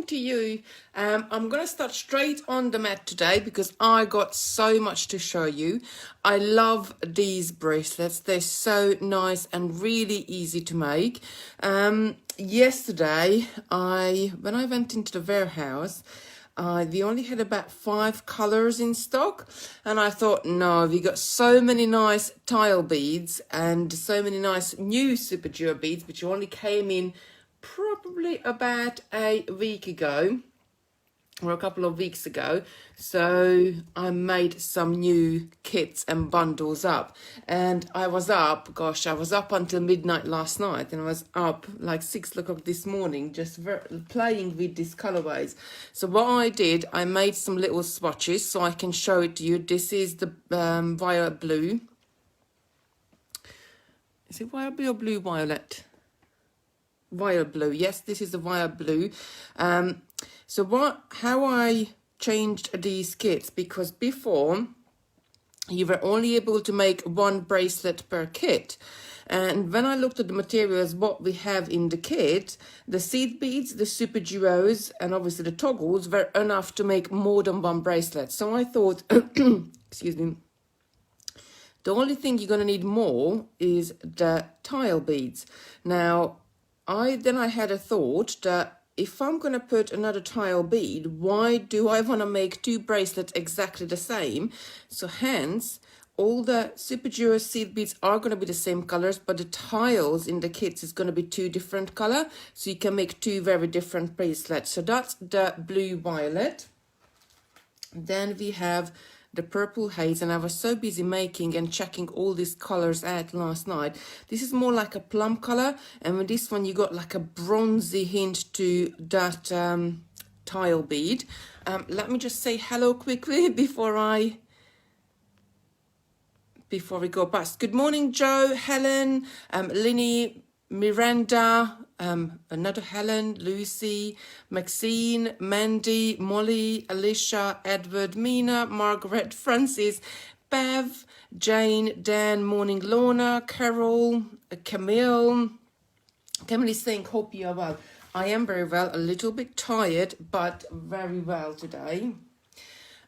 morning to you. I'm going to start straight on the mat today because I got so much to show you. I love these bracelets. They're so nice and really easy to make. Yesterday, when I went into the warehouse, we only had about 5 colors in stock, and I thought, no, we got so many nice tile beads and so many nice new super duo beads, which only came in probably about a week ago or a couple of weeks ago. So I made some new kits and bundles up, and I was up until midnight last night, and I was up like 6 o'clock this morning just playing with these colorways. So what I did, I made some little swatches so I can show it to you. This is the violet blue. Is it violet blue or blue violet? Violet blue. Yes, this is the violet blue. So how I changed these kits, because before you were only able to make 1 bracelet per kit, and when I looked at the materials what we have in the kit, the seed beads, the super duos, and obviously the toggles were enough to make more than 1 bracelet. So I thought excuse me, the only thing you're going to need more is the tile beads. Now I had a thought that if I'm going to put another tile bead, why do I want to make 2 bracelets exactly the same? So hence, all the super duo seed beads are going to be the same colors, but the tiles in the kits is going to be 2 different color. So you can make 2 very different bracelets. So that's the blue violet. Then we have the purple haze, and I was so busy making and checking all these colors out last night. This is more like a plum color, and with this one you got like a bronzy hint to that tile bead. Let me just say hello quickly before we go past. Good morning, Joe, Helen, Linny, Miranda, another Helen, Lucy, Maxine, Mandy, Molly, Alicia, Edward, Mina, Margaret, Francis, Bev, Jane, Dan, morning, Lorna, Carol, Camille. Camille is saying, hope you are well. I am very well, a little bit tired, but very well today.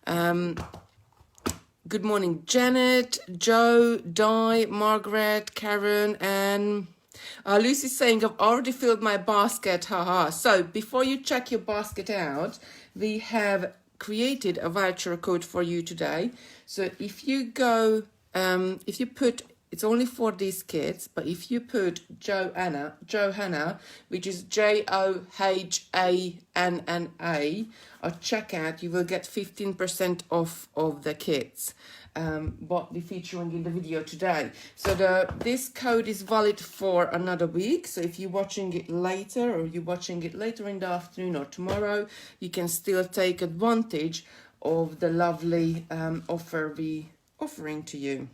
Good morning, Janet, Joe, Di, Margaret, Karen, and Lucy's saying, I've already filled my basket, haha. So before you check your basket out, we have created a voucher code for you today. So if you go, if you put, it's only for these kits, but if you put Johanna, which is Johanna, at checkout, you will get 15% off of the kits. What we're featuring in the video today. So this code is valid for another week. So if you're watching it later, or you're watching it later in the afternoon or tomorrow, you can still take advantage of the lovely offer we're offering to you.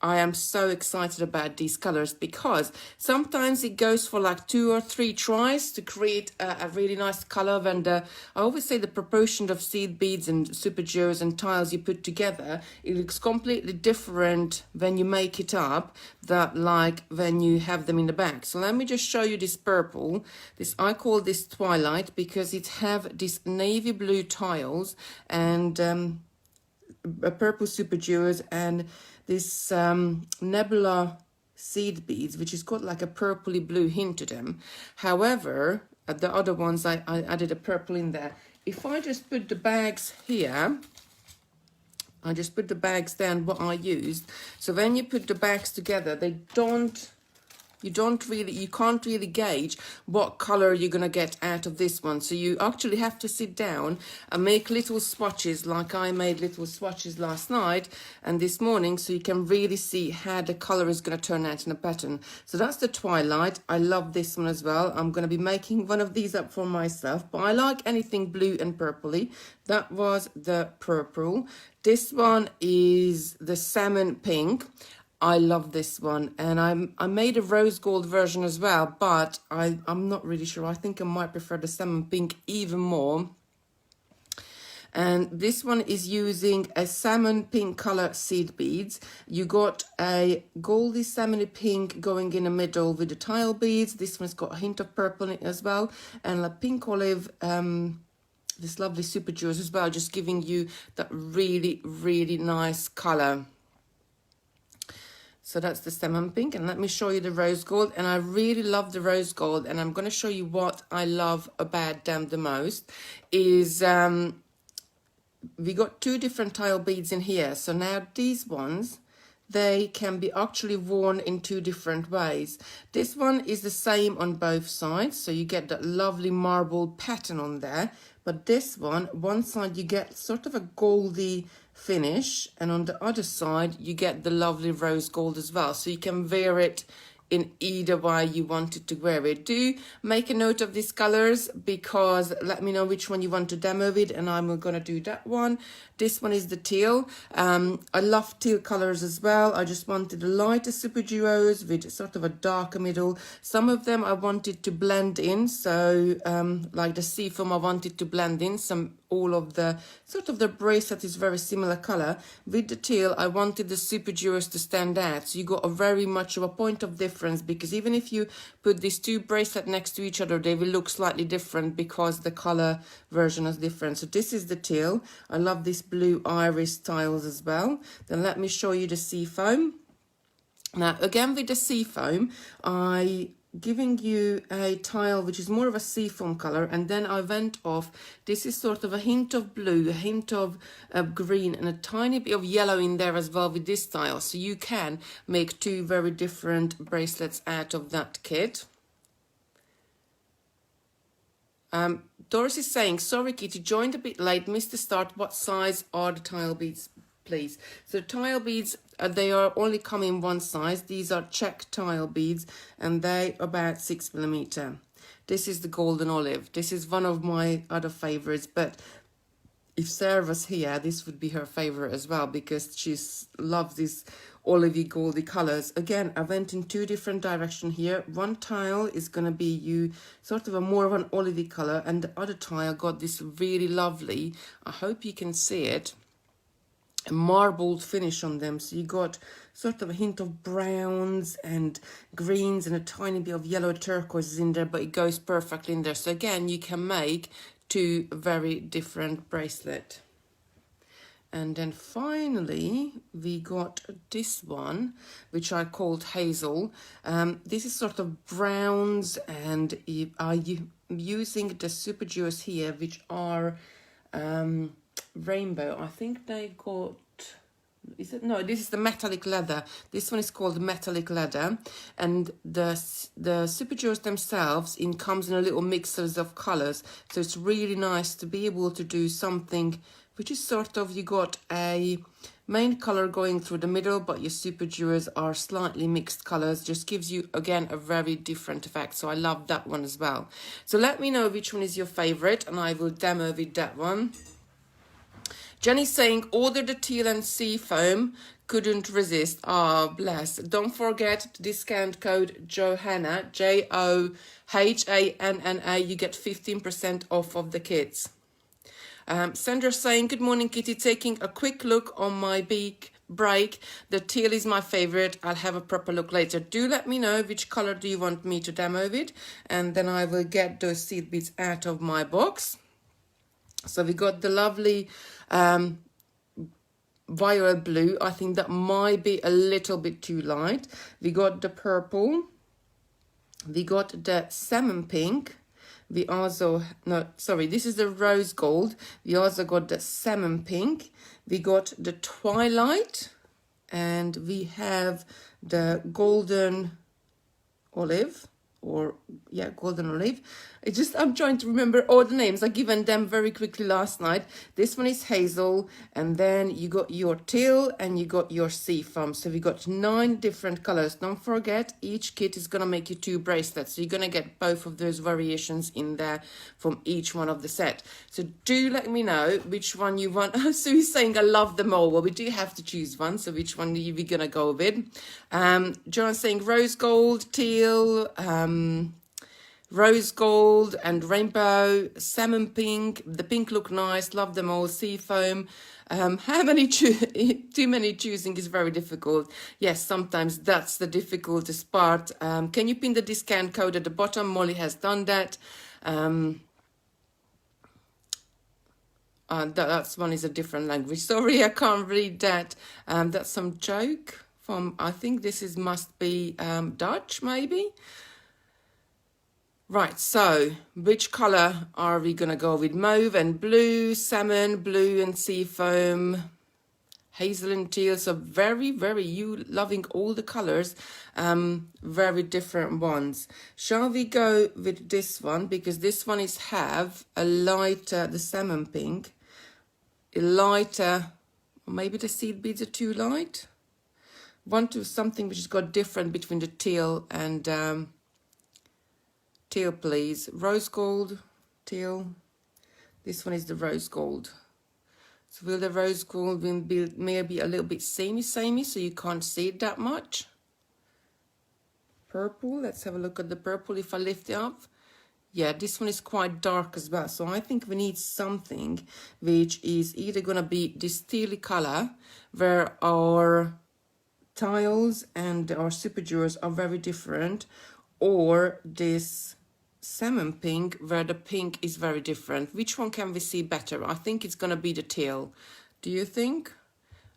I am so excited about these colors because sometimes it goes for like 2 or 3 tries to create a really nice color. And I always say the proportion of seed beads and super duos and tiles you put together, it looks completely different when you make it up that like when you have them in the bag. So let me just show you this purple. I call this Twilight because it have this navy blue tiles and a purple super duos and this nebula seed beads, which has got like a purpley blue hint to them. However, the other ones I added a purple in there. If I just put the bags here, I just put the bags down what I used. So when you put the bags together, you can't really gauge what color you're gonna get out of this one. So you actually have to sit down and make little swatches, like I made little swatches last night and this morning, so you can really see how the color is gonna turn out in a pattern. So that's the Twilight. I love this one as well. I'm gonna be making one of these up for myself, but I like anything blue and purpley. That was the purple. This one is the salmon pink. I love this one, and I made a rose gold version as well, but I'm not really sure. I think I might prefer the salmon pink even more. And this one is using a salmon pink color seed beads. You got a goldy salmony pink going in the middle with the tile beads. This one's got a hint of purple in it as well, and a pink olive, this lovely super jewels as well, just giving you that really, really nice color. So that's the salmon pink, and let me show you the rose gold. And I really love the rose gold, and I'm going to show you what I love about them the most is we got two different tile beads in here. So now these ones, they can be actually worn in two different ways. This one is the same on both sides, so you get that lovely marble pattern on there. But this one side you get sort of a goldy finish, and on the other side you get the lovely rose gold as well. So you can wear it in either way you wanted to wear it. Do make a note of these colors, because let me know which one you want to demo with, and I'm gonna do that one. This one is the teal. I love teal colors as well. I just wanted a lighter super duos with sort of a darker middle. Some of them I wanted to blend in, so like the seafoam I wanted to blend in. All of the sort of the bracelet is very similar color. With the teal, I wanted the super duos to stand out, so you got a very much of a point of difference, because even if you put these two bracelets next to each other, they will look slightly different because the color version is different. So this is the teal. I love this blue iris tiles as well. Then let me show you the seafoam. Now again with the seafoam, I giving you a tile which is more of a seafoam color, and then I went off. This is sort of a hint of blue, a hint of green, and a tiny bit of yellow in there as well with this tile. So you can make two very different bracelets out of that kit. Doris is saying, sorry Kitty, joined a bit late, missed the start. What size are the tile beads, please? So tile beads, they are only come in one size. These are check tile beads, and they are about 6mm. This is the golden olive. This is one of my other favorites, but if Sarah was here, this would be her favorite as well, because she loves these olivey goldy colors. Again, I went in two different directions here. One tile is going to be sort of a more of an olivey color, and the other tile got this really lovely, I hope you can see it, a marbled finish on them. So you got sort of a hint of browns and greens and a tiny bit of yellow turquoises in there, but it goes perfectly in there. So again, you can make two very different bracelet. And then finally we got this one, which I called Hazel. This is sort of browns, and I'm using the super jewels here, which are rainbow. I think they got, is it? No, this is the metallic leather. This one is called metallic leather, and the super jewels themselves comes in a little mixers of colors. So it's really nice to be able to do something which is sort of, you got a main color going through the middle, but your super jewels are slightly mixed colors. Just gives you again a very different effect. So I love that one as well. So let me know which one is your favorite, and I will demo with that one. Jenny's saying, order the teal and sea foam, couldn't resist. Ah, oh, bless. Don't forget the discount code Johanna, Johanna. You get 15% off of the kits. Sandra's saying, good morning Kitty, taking a quick look on my beak break. The teal is my favorite. I'll have a proper look later. Do let me know which color do you want me to demo with, and then I will get those seed beads out of my box. So we got the lovely violet blue. I think that might be a little bit too light. We got the purple. We got the salmon pink. We also, no, sorry, this is the rose gold. We also got the salmon pink. We got the twilight, and we have the golden olive, or yeah, golden olive. I'm trying to remember all the names. I've given them very quickly last night. This one is Hazel, and then you got your teal and you got your sea foam. So we got 9 different colors. Don't forget, each kit is gonna make you 2 bracelets. So you're gonna get both of those variations in there from each one of the set. So do let me know which one you want. So he's saying I love them all. Well, we do have to choose one. So which one are we gonna go with? John's saying rose gold, teal, rose gold and rainbow, salmon pink. The pink look nice, love them all. Sea foam. How many too many choosing is very difficult. Yes, sometimes that's the difficult part. Can you pin the discount code at the bottom? Molly has done that. That's one is a different language. Sorry, I can't read that. That's some joke from, I think this is must be Dutch, maybe. Right, so which color are we gonna go with? Mauve and blue, salmon, blue and sea foam, hazel and teal. So very, you loving all the colors, very different ones. Shall we go with this one? Because this one is have a lighter, the salmon pink, a lighter, maybe the seed beads are too light. Want to something which has got different between the teal and teal, please. Rose gold, teal. This one is the rose gold. So will the rose gold be maybe a little bit samey, so you can't see it that much? Purple, let's have a look at the purple if I lift it up. Yeah, this one is quite dark as well. So I think we need something which is either going to be this tealy color where our tiles and our super jewels are very different, or this salmon pink where the pink is very different. Which one can we see better? I think it's going to be the teal. Do you think?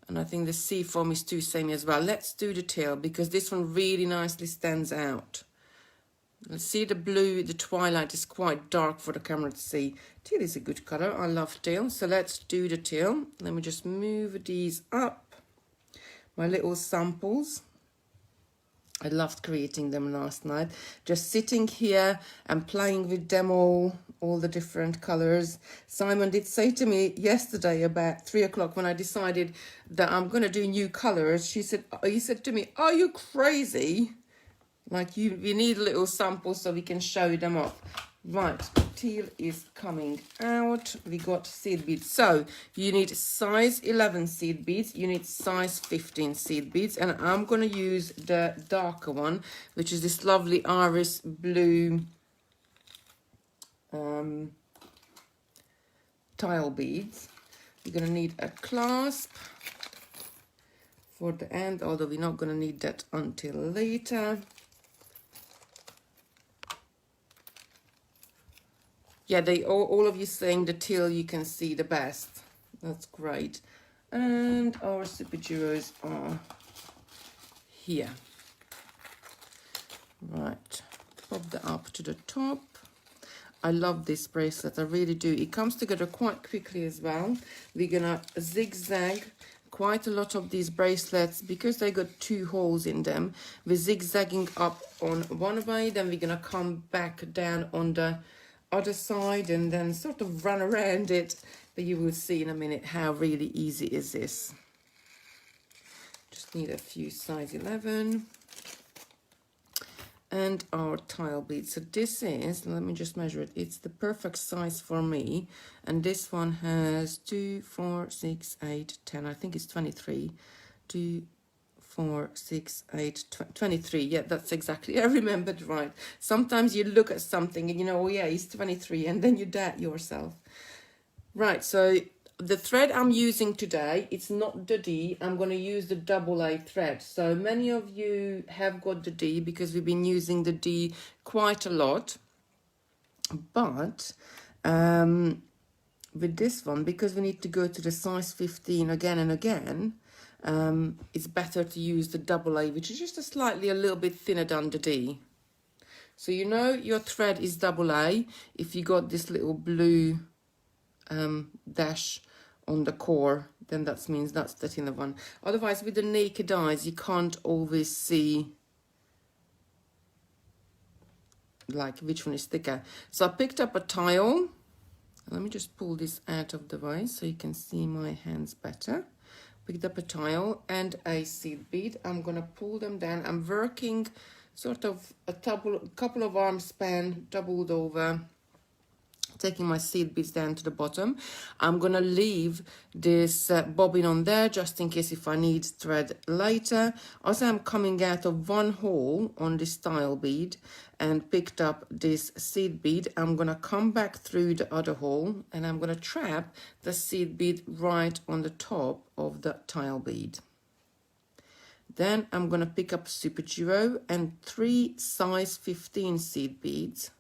And I think the sea foam is too samey as well. Let's do the teal because this one really nicely stands out. Let's see the blue. The twilight is quite dark for the camera to see. Teal is a good color. I love teal. So let's do the teal. Let me just move these up. My little samples. I loved creating them last night. Just sitting here and playing with them all the different colors. Simon did say to me yesterday about 3 o'clock when I decided that I'm going to do new colors. He said to me, "Are you crazy? Like we need a little sample so we can show them off." Right, teal is coming out. We got seed beads. So you need size 11 seed beads. You need size 15 seed beads. And I'm going to use the darker one, which is this lovely iris blue tile beads. You're going to need a clasp for the end, although we're not going to need that until later. Yeah, all of you saying the teal you can see the best. That's great. And our super jewels are here. Right, pop that up to the top. I love this bracelet, I really do. It comes together quite quickly as well. We're gonna zigzag quite a lot of these bracelets because they got 2 holes in them. We're zigzagging up on one way, then we're gonna come back down on the other side and then sort of run around it, but you will see in a minute how really easy is this. Just need a few size 11 and our tile beads. So this is, let me just measure it, it's the perfect size for me, and this one has 2, 4, 6, 8, 10, I think it's 23, 2, 4, 6, 8, 23. Yeah, that's exactly, I remembered right. Sometimes you look at something and you know, oh yeah, it's 23, and then you doubt yourself. Right, so the thread I'm using today, it's not the D. I'm going to use the AA thread. So many of you have got the D because we've been using the D quite a lot. But with this one, because we need to go to the size 15 again and again, it's better to use the AA, which is just a little bit thinner than the D. So you know your thread is AA if you got this little blue dash on the core, then that means that's the thinner one. Otherwise, with the naked eyes, you can't always see like which one is thicker. So I picked up a tile. Let me just pull this out of the way so you can see my hands better. Picked up a tile and a seed bead. I'm gonna pull them down. I'm working sort of a couple of arm span doubled over, taking my seed beads down to the bottom. I'm gonna leave this bobbin on there just in case if I need thread later. As I'm coming out of one hole on this tile bead and picked up this seed bead, I'm gonna come back through the other hole and I'm gonna trap the seed bead right on the top of the tile bead. Then I'm going to pick up Super Duo and 3 size 15 seed beads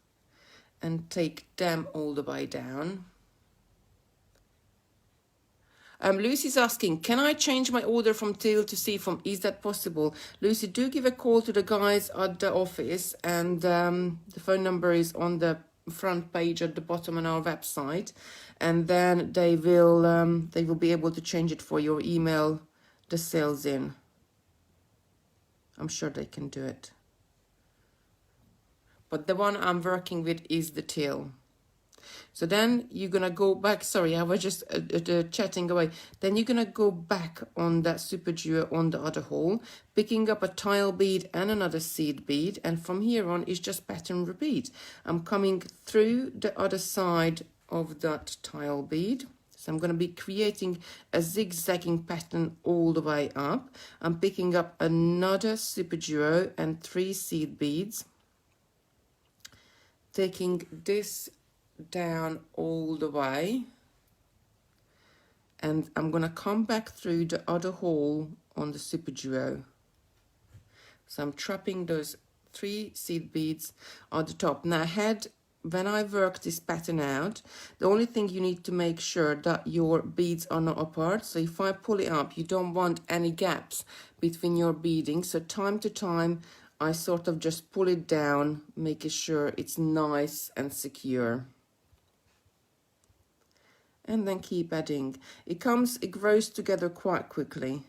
and take them all the way down. Lucy's asking, can I change my order from teal to seafoam? Is that possible? Lucy, do give a call to the guys at the office, and the phone number is on the front page at the bottom on our website, and then they will be able to change it for you or email the sales in. I'm sure they can do it. But the one I'm working with is the teal. So then you're going to go back. Sorry, I was just chatting away. Then you're going to go back on that Super Duo on the other hole, picking up a tile bead and another seed bead. And from here on, it's just pattern repeat. I'm coming through the other side of that tile bead. So I'm going to be creating a zigzagging pattern all the way up. I'm picking up another Super Duo and 3 seed beads. Taking this down all the way. And I'm going to come back through the other hole on the Super Duo. So I'm trapping those 3 seed beads on the top. Now when I work this pattern out, the only thing you need to make sure that your beads are not apart. So if I pull it up, you don't want any gaps between your beading. So time to time, I sort of just pull it down, making sure it's nice and secure. And then keep adding. It grows together quite quickly.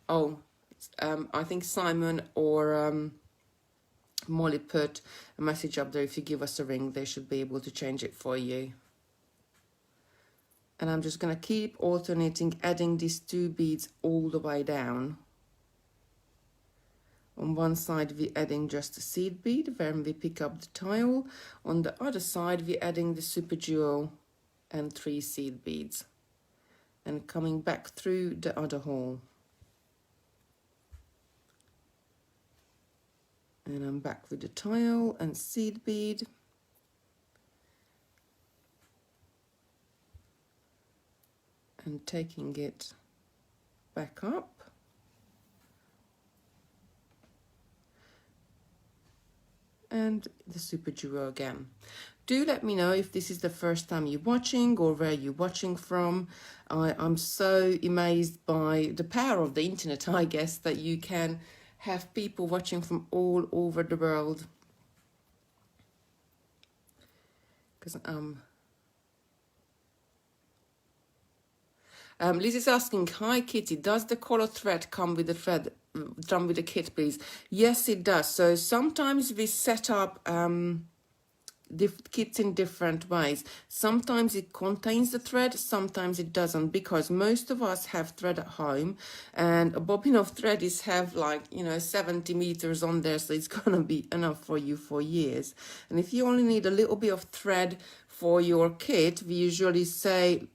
Oh, I think Simon or Molly put a message up there. If you give us a ring, they should be able to change it for you. And I'm just going to keep alternating, adding these 2 beads all the way down. On one side, we're adding just a seed bead, when we pick up the tile. On the other side, we're adding the Super Duo and 3 seed beads. And coming back through the other hole. And I'm back with the tile and seed bead. And taking it back up. And the Super Duo again. Do let me know if this is the first time you're watching or where you're watching from. I'm so amazed by the power of the internet, I guess, that you can have people watching from all over the world. Because Liz is asking, hi Kitty, does the color thread come with the kit, please? Yes, it does. So sometimes we set up kits in different ways. Sometimes it contains the thread, sometimes it doesn't, because most of us have thread at home, and a bobbin of thread is have 70 meters on there, so it's gonna be enough for you for years. And if you only need a little bit of thread for your kit, we usually say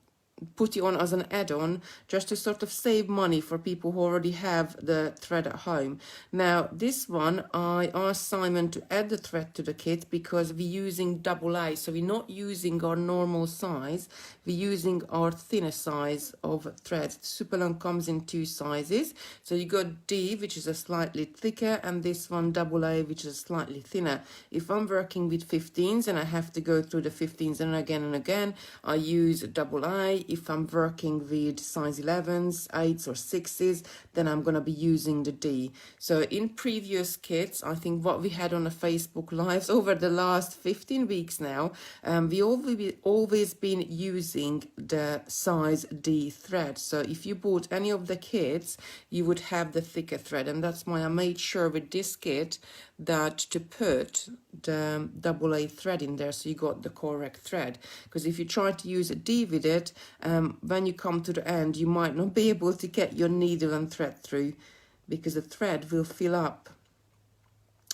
put it on as an add-on, just to sort of save money for people who already have the thread at home. Now this one, I asked Simon to add the thread to the kit because we're using AA, so we're not using our normal size, we're using our thinner size of thread. Super long comes in 2 sizes, so you got D, which is a slightly thicker, and this one AA, which is slightly thinner. If I'm working with 15s and I have to go through the 15s and again, I use AA. If I'm working with size 11s, 8s or 6s, then I'm going to be using the D. So in previous kits, I think what we had on the Facebook Lives over the last 15 weeks now, we always been using the size D thread. So if you bought any of the kits, you would have the thicker thread. And that's why I made sure with this kit that to put the AA thread in there, so you got the correct thread. Because if you try to use a D with it, when you come to the end, you might not be able to get your needle and thread through, because the thread will fill up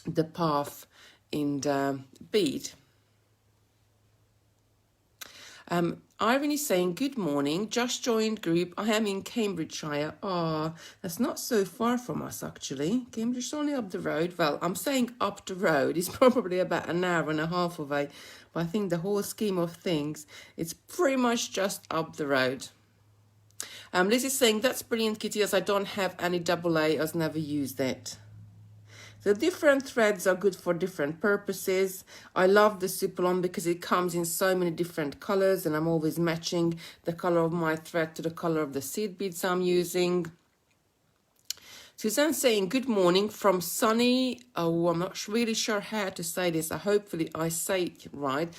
the path in the bead. Irene is saying, good morning, just joined group. I am in Cambridgeshire. Ah, that's not so far from us, actually. Cambridge is only up the road. Well, I'm saying up the road. It's probably about an hour and a half away. But I think the whole scheme of things, it's pretty much just up the road. Liz is saying, that's brilliant, Kitty, as I don't have any double A, I've never used it. The different threads are good for different purposes. I love the Supalon because it comes in so many different colors, and I'm always matching the color of my thread to the color of the seed beads I'm using. Suzanne saying, good morning from sunny, oh, I'm not really sure how to say this. Hopefully I say it right.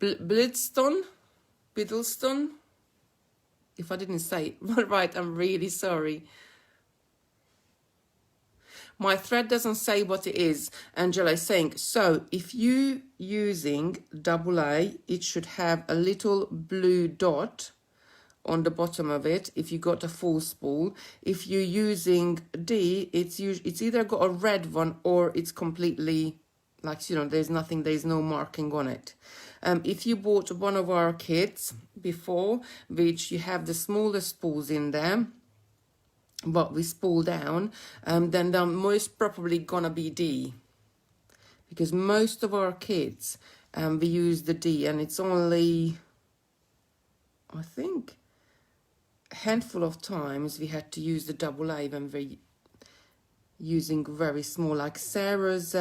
Biddleston? If I didn't say it right, I'm really sorry. My thread doesn't say what it is. Angela is saying, so if you using double A, it should have a little blue dot on the bottom of it if you got a full spool. If you're using D, it's either got a red one or it's completely, like, you know, there's no marking on it. If you bought one of our kits before, which you have the smallest spools in there, but we spool down, then they're most probably gonna be D, because most of our kits we use the D, and it's only, I think, a handful of times we had to use the double A when we're using very small, like Sarah's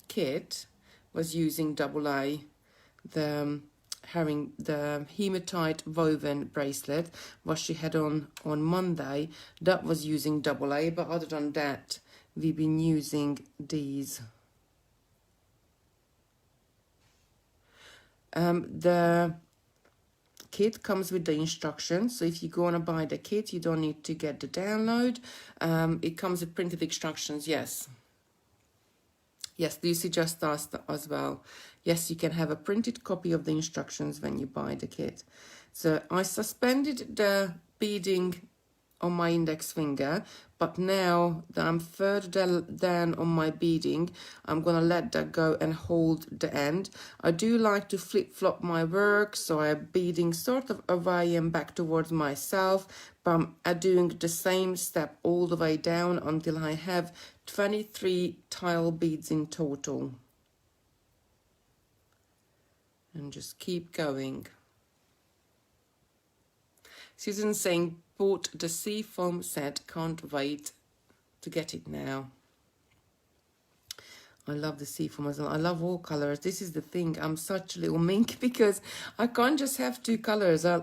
kit was using double A, having the hematite woven bracelet, what she had on Monday, that was using double A, but other than that, we've been using these. The kit comes with the instructions, so if you go on and buy the kit, you don't need to get the download. It comes with printed instructions, yes. Yes, Lucy just asked as well. Yes, you can have a printed copy of the instructions when you buy the kit. So I suspended the beading on my index finger, but now that I'm further down on my beading, I'm going to let that go and hold the end. I do like to flip-flop my work, so I'm beading sort of away and back towards myself, but I'm doing the same step all the way down until I have 23 tile beads in total. And just keep going. Susan saying, bought the sea foam set, can't wait to get it now. I love the sea foam as well. I love all colors. This is the thing, I'm such a little mink because I can't just have two colors. I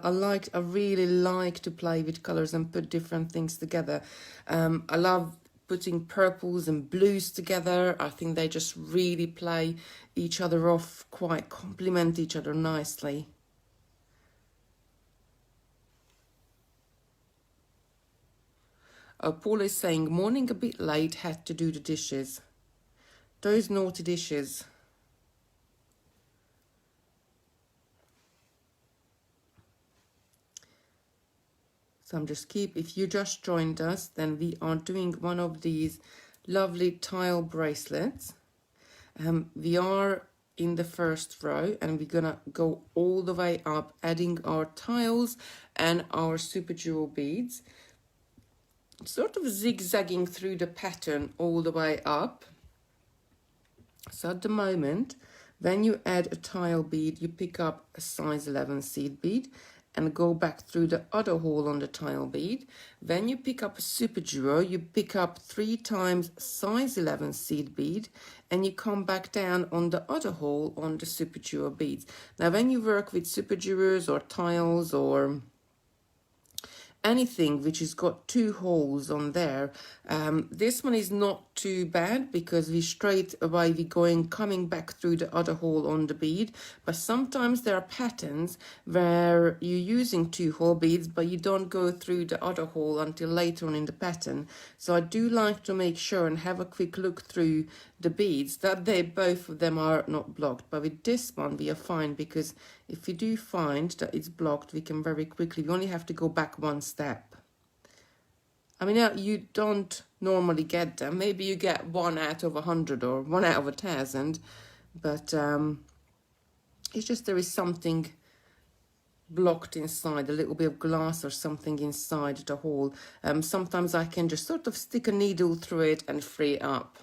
really like to play with colors and put different things together. I love putting purples and blues together. I think they just really play each other off, quite complement each other nicely. Paul is saying, morning a bit late, had to do the dishes. Those naughty dishes. So I'm just if you just joined us, then we are doing one of these lovely tile bracelets. We are in the first row and we're gonna go all the way up, adding our tiles and our super jewel beads, sort of zigzagging through the pattern all the way up. So at the moment, when you add a tile bead, you pick up a size 11 seed bead and go back through the other hole on the tile bead. When you pick up a super jewel, you pick up 3 times size 11 seed bead and you come back down on the other hole on the super jewel beads. Now when you work with super jewels or tiles or anything which has got 2 holes on there, this one is not too bad because we straight away coming back through the other hole on the bead. But sometimes there are patterns where you're using 2 hole beads but you don't go through the other hole until later on in the pattern. So I do like to make sure and have a quick look through the beads that both of them are not blocked. But with this one we are fine, because if we do find that it's blocked, we can very quickly, we only have to go back 1 step. I mean, you don't normally get them. Maybe you get 1 out of 100 or 1 out of 1,000, but it's just there is something blocked inside, a little bit of glass or something inside the hole. Sometimes I can just sort of stick a needle through it and free it up.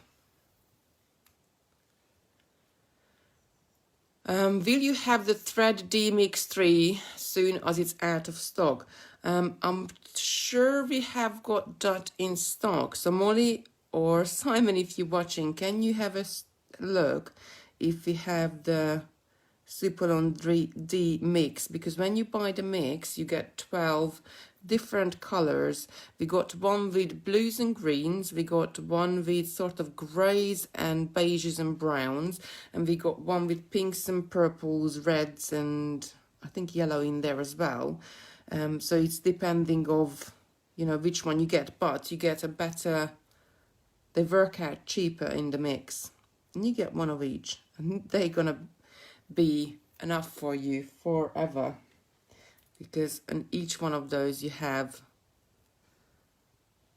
Will you have the thread D-Mix 3 soon as it's out of stock? I'm sure we have got that in stock. So Molly or Simon, if you're watching, can you have a look if we have the Superlon 3D mix? Because when you buy the mix, you get 12 different colors. We got one with blues and greens, we got one with sort of grays and beiges and browns, and we got one with pinks and purples, reds, and I think yellow in there as well. So it's depending of, you know, which one you get, but you get a better, they work out cheaper in the mix, and you get one of each, and they're gonna be enough for you forever, because in each one of those you have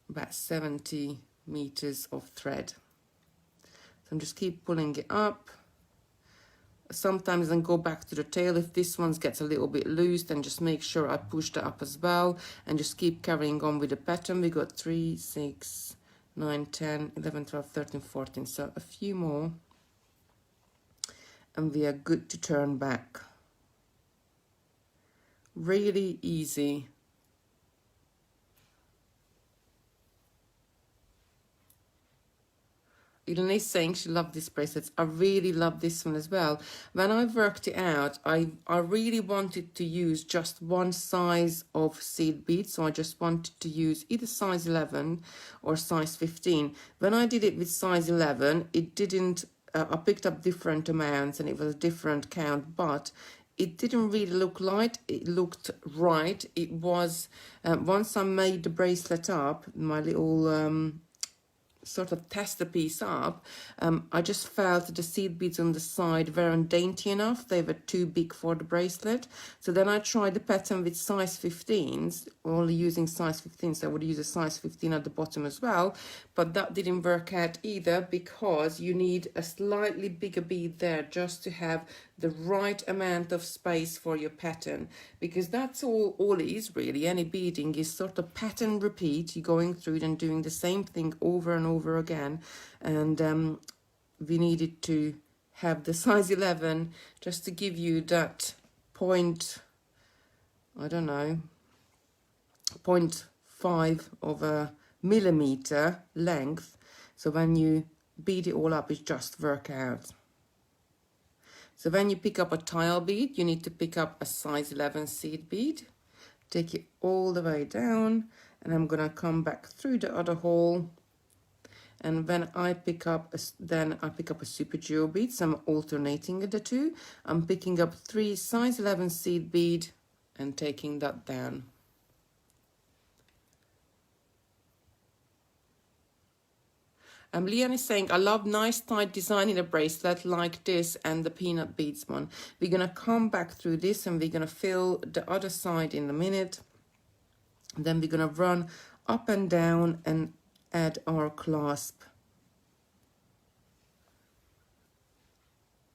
about 70 meters of thread. So I'm just keep pulling it up. Sometimes then go back to the tail. If this one gets a little bit loose, then just make sure I push that up as well, and just keep carrying on with the pattern. We got 3, 6, 9, 10, 11, 12, 13, 14, so a few more and we are good to turn back. Really easy. Elaine is saying she loved these bracelets. I really love this one as well. When I worked it out, I really wanted to use just one size of seed bead. So I just wanted to use either size 11 or size 15. When I did it with size 11, it didn't, I picked up different amounts and it was a different count, but it didn't really look light. It looked right. It was, once I made the bracelet up, my little sort of test the piece up, I just felt the seed beads on the side weren't dainty enough. They were too big for the bracelet. So then I tried the pattern with size 15s, only using size 15, so I would use a size 15 at the bottom as well, but that didn't work out either, because you need a slightly bigger bead there just to have the right amount of space for your pattern, because that's all it is really. Any beading is sort of pattern repeat. You're going through it and doing the same thing over and over again, and we needed to have the size 11 just to give you that point, I don't know, 0.5 of a millimeter length, so when you bead it all up, it just work out. So when you pick up a tile bead, you need to pick up a size 11 seed bead, take it all the way down, and I'm gonna come back through the other hole. And when I pick up, then I pick up a super duo bead, so I'm alternating the two. I'm picking up 3 size 11 seed bead and taking that down. Leanne is saying, I love nice tight design in a bracelet like this and the peanut beads one. We're going to come back through this and we're going to fill the other side in a minute. Then we're going to run up and down and add our clasp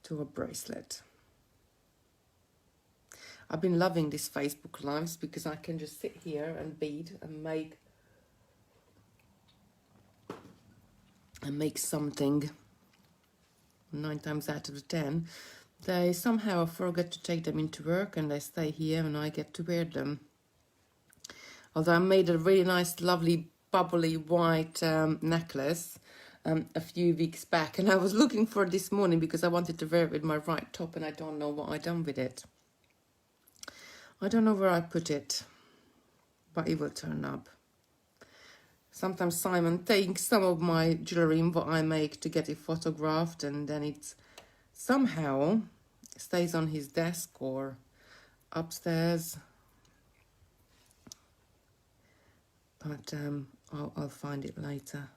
to a bracelet. I've been loving these Facebook lives because I can just sit here and bead and make something. 9 times out of 10 they somehow forget to take them into work and they stay here and I get to wear them. Although I made a really nice lovely bubbly white necklace a few weeks back, and I was looking for it this morning because I wanted to wear it with my right top, and I don't know what I done with it. I don't know where I put it, but it will turn up. Sometimes Simon takes some of my jewellery and what I make to get it photographed, and then it somehow stays on his desk or upstairs. But I'll find it later.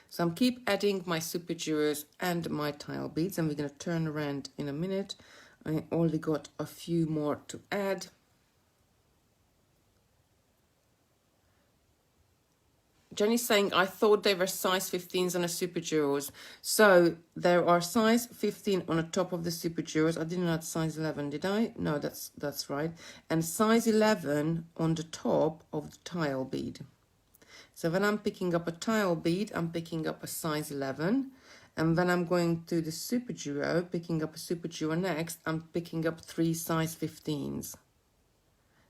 So I'm keep adding my super jewels and my tile beads, and we're going to turn around in a minute. I only got a few more to add. Jenny's saying, I thought they were size 15s on a Super Duos. So there are size 15 on the top of the Super Duos. I didn't add size 11, did I? No, that's right. And size 11 on the top of the tile bead. So when I'm picking up a tile bead, I'm picking up a size 11. And when I'm going to the Super Duo, picking up a Super Duo next, I'm picking up 3 size 15s.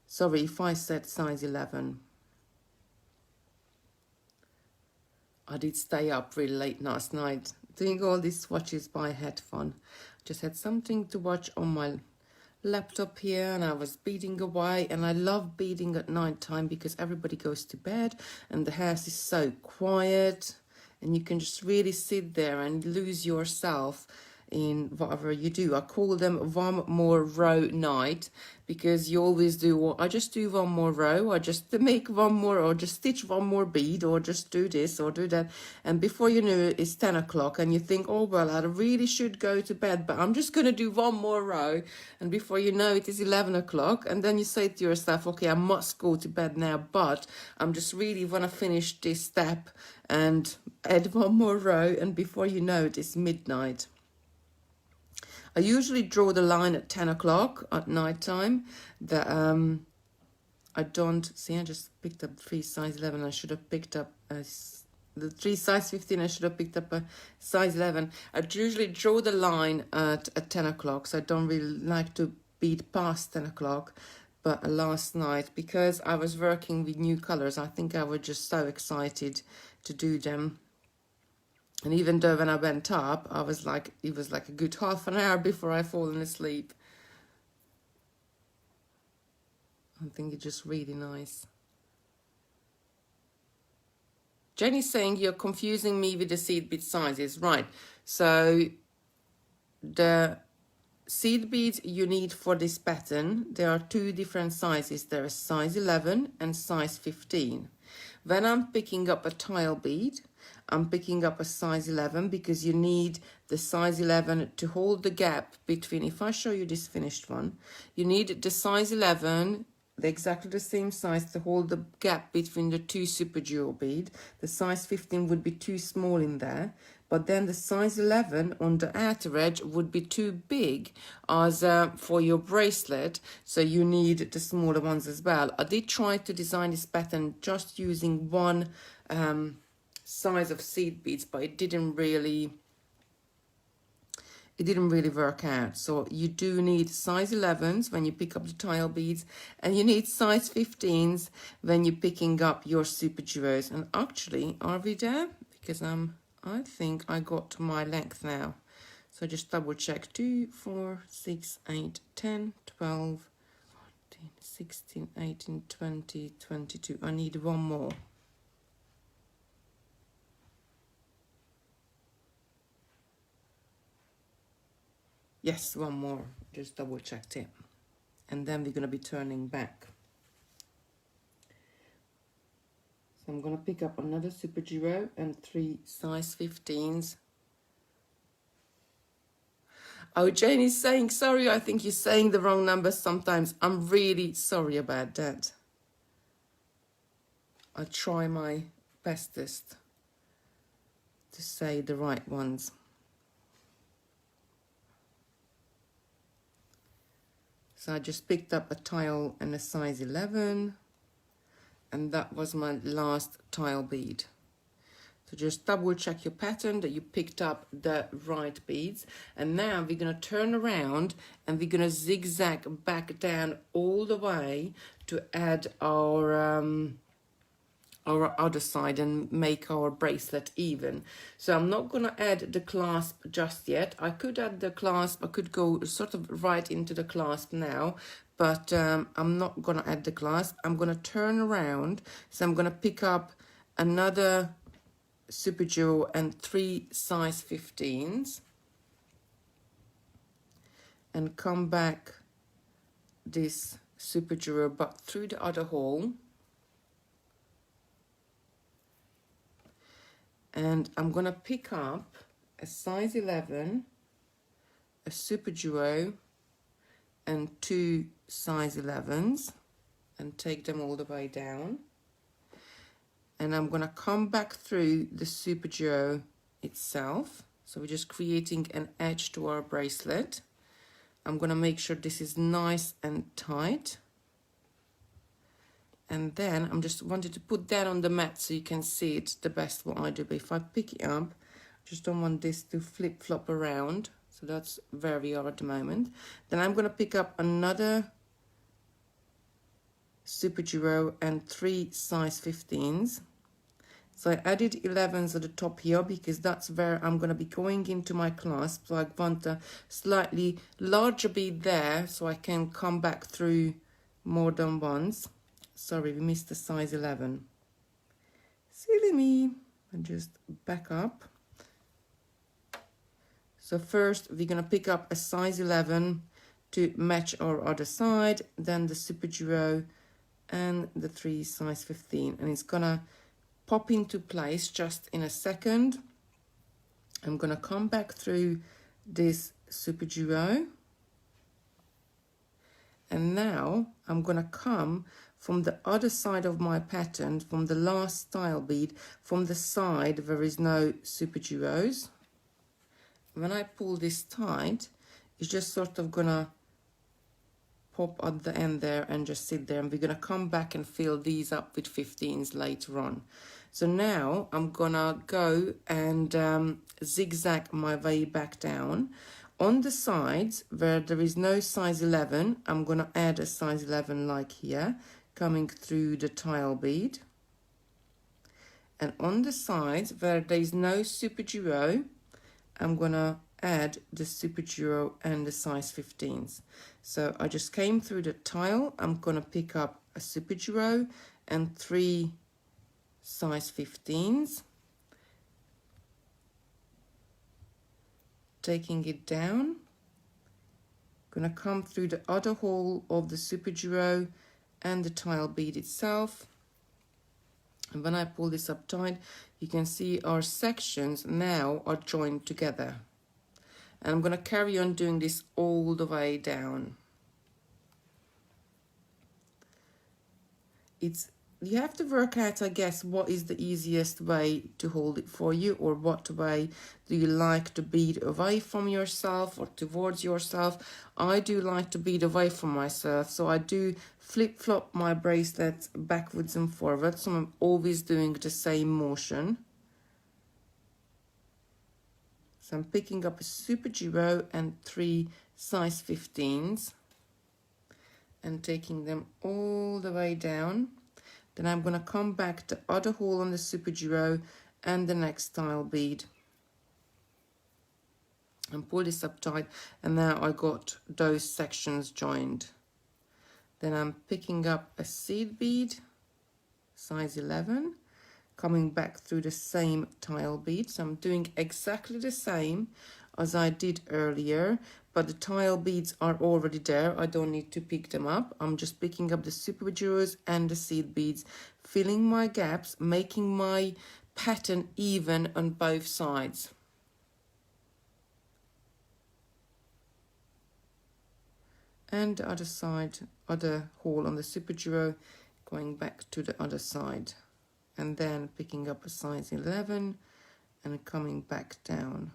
Sorry if I said size 11. I did stay up really late last night doing all these swatches by headphone. Just had something to watch on my laptop here and I was beading away, and I love beading at night time because everybody goes to bed and the house is so quiet and you can just really sit there and lose yourself in whatever you do. I call them one more row night because you always do, I just do one more row, I just make one more, or just stitch one more bead, or just do this or do that, and before you know it, it's 10 o'clock and you think, oh well, I really should go to bed, but I'm just going to do one more row, and before you know it is 11 o'clock, and then you say to yourself, okay, I must go to bed now, but I'm just really want to finish this step and add one more row, and before you know it, it's midnight. I usually draw the line at 10 o'clock at night time. That I don't see. I just picked up 3 size 11. I should have picked up the 3 size 15. I should have picked up a size 11. I usually draw the line at 10 o'clock, so I don't really like to bead past 10 o'clock. But last night, because I was working with new colors, I think I was just so excited to do them. And even though when I went up, I was like, it was like a good half an hour before I fallen asleep. I think it's just really nice. Jenny's saying you're confusing me with the seed bead sizes. Right, so the seed beads you need for this pattern, there are 2 different sizes. There is size 11 and size 15. When I'm picking up a tile bead, I'm picking up a size 11 because you need the size 11 to hold the gap between, if I show you this finished one, you need the size 11, exactly the same size, to hold the gap between the 2 super duo bead. The size 15 would be too small in there, but then the size 11 on the outer edge would be too big as for your bracelet, so you need the smaller ones as well. I did try to design this pattern just using one size of seed beads, but it didn't really work out. So you do need size 11s when you pick up the tile beads, and you need size 15s when you're picking up your super duos. And actually, are we there? Because I think I got to my length now. So just double check. 2, 4, 6, 8, 10, 12, 14, 16, 18, 20, 22. I need one more. Yes, one more. Just double checked it. And then we're going to be turning back. So I'm going to pick up another super duo and 3 size 15s. Oh, Jane is saying, sorry, I think you're saying the wrong number sometimes. I'm really sorry about that. I try my bestest to say the right ones. So I just picked up a tile and a size 11, and that was my last tile bead. So just double check your pattern that you picked up the right beads. And now we're going to turn around and we're going to zigzag back down all the way to add our other side and make our bracelet even. So I'm not going to add the clasp just yet. I could add the clasp, I could go sort of right into the clasp now, but I'm not going to add the clasp. I'm going to turn around, so I'm going to pick up another super duo and 3 size 15s and come back this super duo but through the other hole. And I'm going to pick up a size 11, a super duo, and 2 size 11s, and take them all the way down. and I'm gonna come back through the super duo itself. So we're just creating an edge to our bracelet. I'm gonna make sure this is nice and tight. And then I'm just wanted to put that on the mat so you can see it the best what I do. But if I pick it up, I just don't want this to flip-flop around. So that's where we are at the moment. Then I'm gonna pick up another super duo and 3 size 15s. So I added 11s at the top here because that's where I'm going to be going into my clasp. So I want a slightly larger bead there so I can come back through more than once. Sorry, we missed the size 11. Silly me. And just back up. So first we're going to pick up a size 11 to match our other side, then the super duo and the 3 size 15, and it's gonna pop into place just in a second. I'm gonna come back through this super duo, and now I'm gonna come from the other side of my pattern, from the last style bead, from the side where is no super duos. When I pull this tight, it's just sort of gonna pop at the end there and just sit there, and we're gonna come back and fill these up with 15s later on. So now I'm gonna go and zigzag my way back down. On the sides where there is no size 11, I'm gonna add a size 11 like here, coming through the tile bead. And on the sides where there is no super duo, I'm gonna add the super duo and the size 15s. So I just came through the tile. I'm gonna pick up a super duo and 3 size 15s, taking it down, gonna come through the other hole of the super duo and the tile bead itself. And when I pull this up tight, you can see our sections now are joined together. And I'm going to carry on doing this all the way down. You have to work out, I guess, what is the easiest way to hold it for you, or what way do you like to bead away from yourself or towards yourself. I do like to bead away from myself, so I do flip-flop my bracelets backwards and forwards, so I'm always doing the same motion. So I'm picking up a super duo and 3 size 15s and taking them all the way down. Then I'm going to come back the other hole on the super duo and the next tile bead and pull this up tight, and now I got those sections joined. Then I'm picking up a seed bead, size 11, coming back through the same tile bead. So I'm doing exactly the same as I did earlier, but the tile beads are already there. I don't need to pick them up. I'm just picking up the super duos and the seed beads, filling my gaps, making my pattern even on both sides. And the other side, other hole on the super duo, going back to the other side. And then picking up a size 11 and coming back down.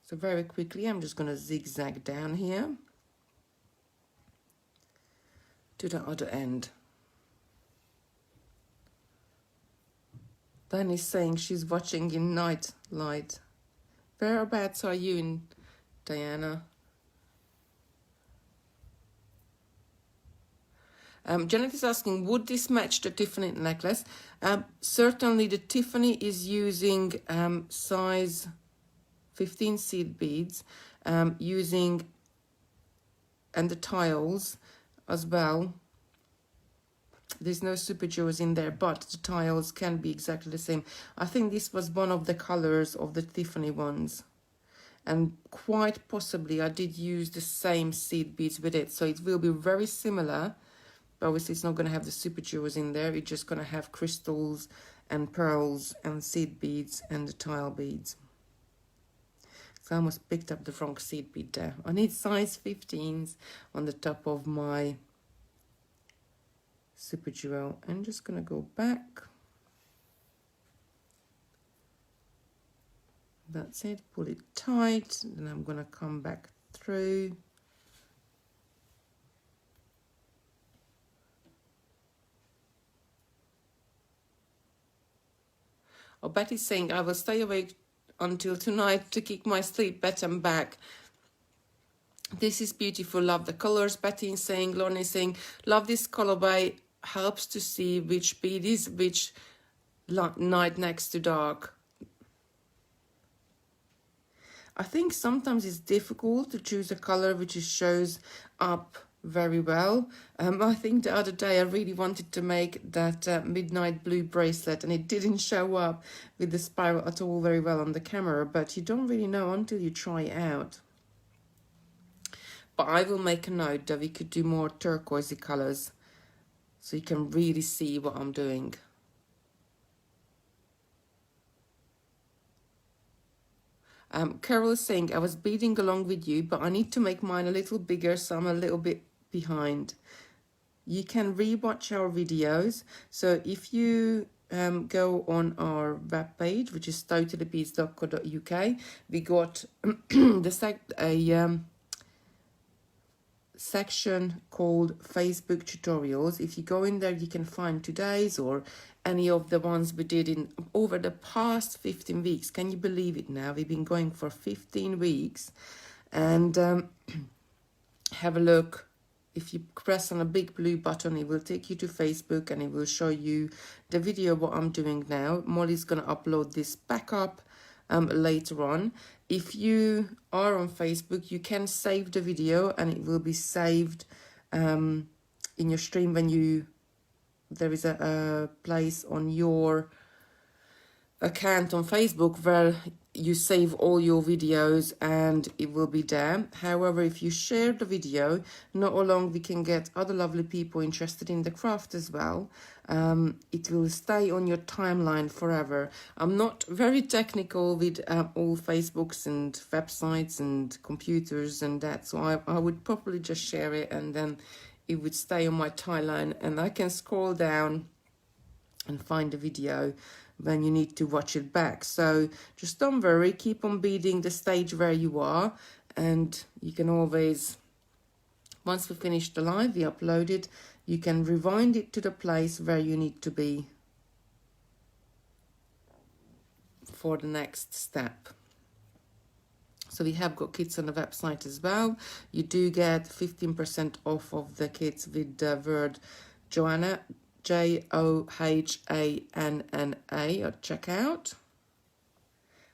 So very quickly, I'm just going to zigzag down here to the other end. Danny's saying she's watching in night light. Whereabouts are you in, Diana? Janet is asking, would this match the Tiffany necklace? Certainly the Tiffany is using size 15 seed beads, and the tiles as well. There's no super duos in there, but the tiles can be exactly the same. I think this was one of the colors of the Tiffany ones, and quite possibly I did use the same seed beads with it, so it will be very similar. But obviously it's not going to have the super duos in there. It's just going to have crystals and pearls and seed beads and the tile beads. So I almost picked up the wrong seed bead there. I need size 15s on the top of my super duo. I'm just going to go back. That's it, pull it tight, then I'm going to come back through. Oh, Betty's saying, I will stay awake until tonight to keep my sleep better and back. This is beautiful, love the colors. Betty is saying, Lorna is saying, love this colorway, helps to see which bead is which night next to dark. I think sometimes it's difficult to choose a color which shows up very well. I think the other day I really wanted to make that midnight blue bracelet, and it didn't show up with the spiral at all very well on the camera, but you don't really know until you try it out. But I will make a note that we could do more turquoisey colors so you can really see what I'm doing. Carol is saying, I was beading along with you, but I need to make mine a little bigger, so I'm a little bit behind. You can rewatch our videos. So if you go on our webpage, which is totallybeads.co.uk, we got section called Facebook tutorials. If you go in there, you can find today's or any of the ones we did in over the past 15 weeks. Can you believe it now? We've been going for 15 weeks. And have a look. If you press on a big blue button, it will take you to Facebook and it will show you the video what I'm doing now. Molly's going to upload this back up later on. If you are on Facebook, you can save the video and it will be saved in your stream when there is a place on your account on Facebook where you save all your videos and it will be there. However, if you share the video, not along we can get other lovely people interested in the craft as well. It will stay on your timeline forever. I'm not very technical with all Facebooks and websites and computers and that, so I would probably just share it and then it would stay on my timeline and I can scroll down and find the video when you need to watch it back. So just don't worry, keep on beading the stage where you are, and you can always, once we finish the live, we upload it, you can rewind it to the place where you need to be for the next step. So we have got kits on the website as well. You do get 15% off of the kits with the word Johanna, Johanna at checkout.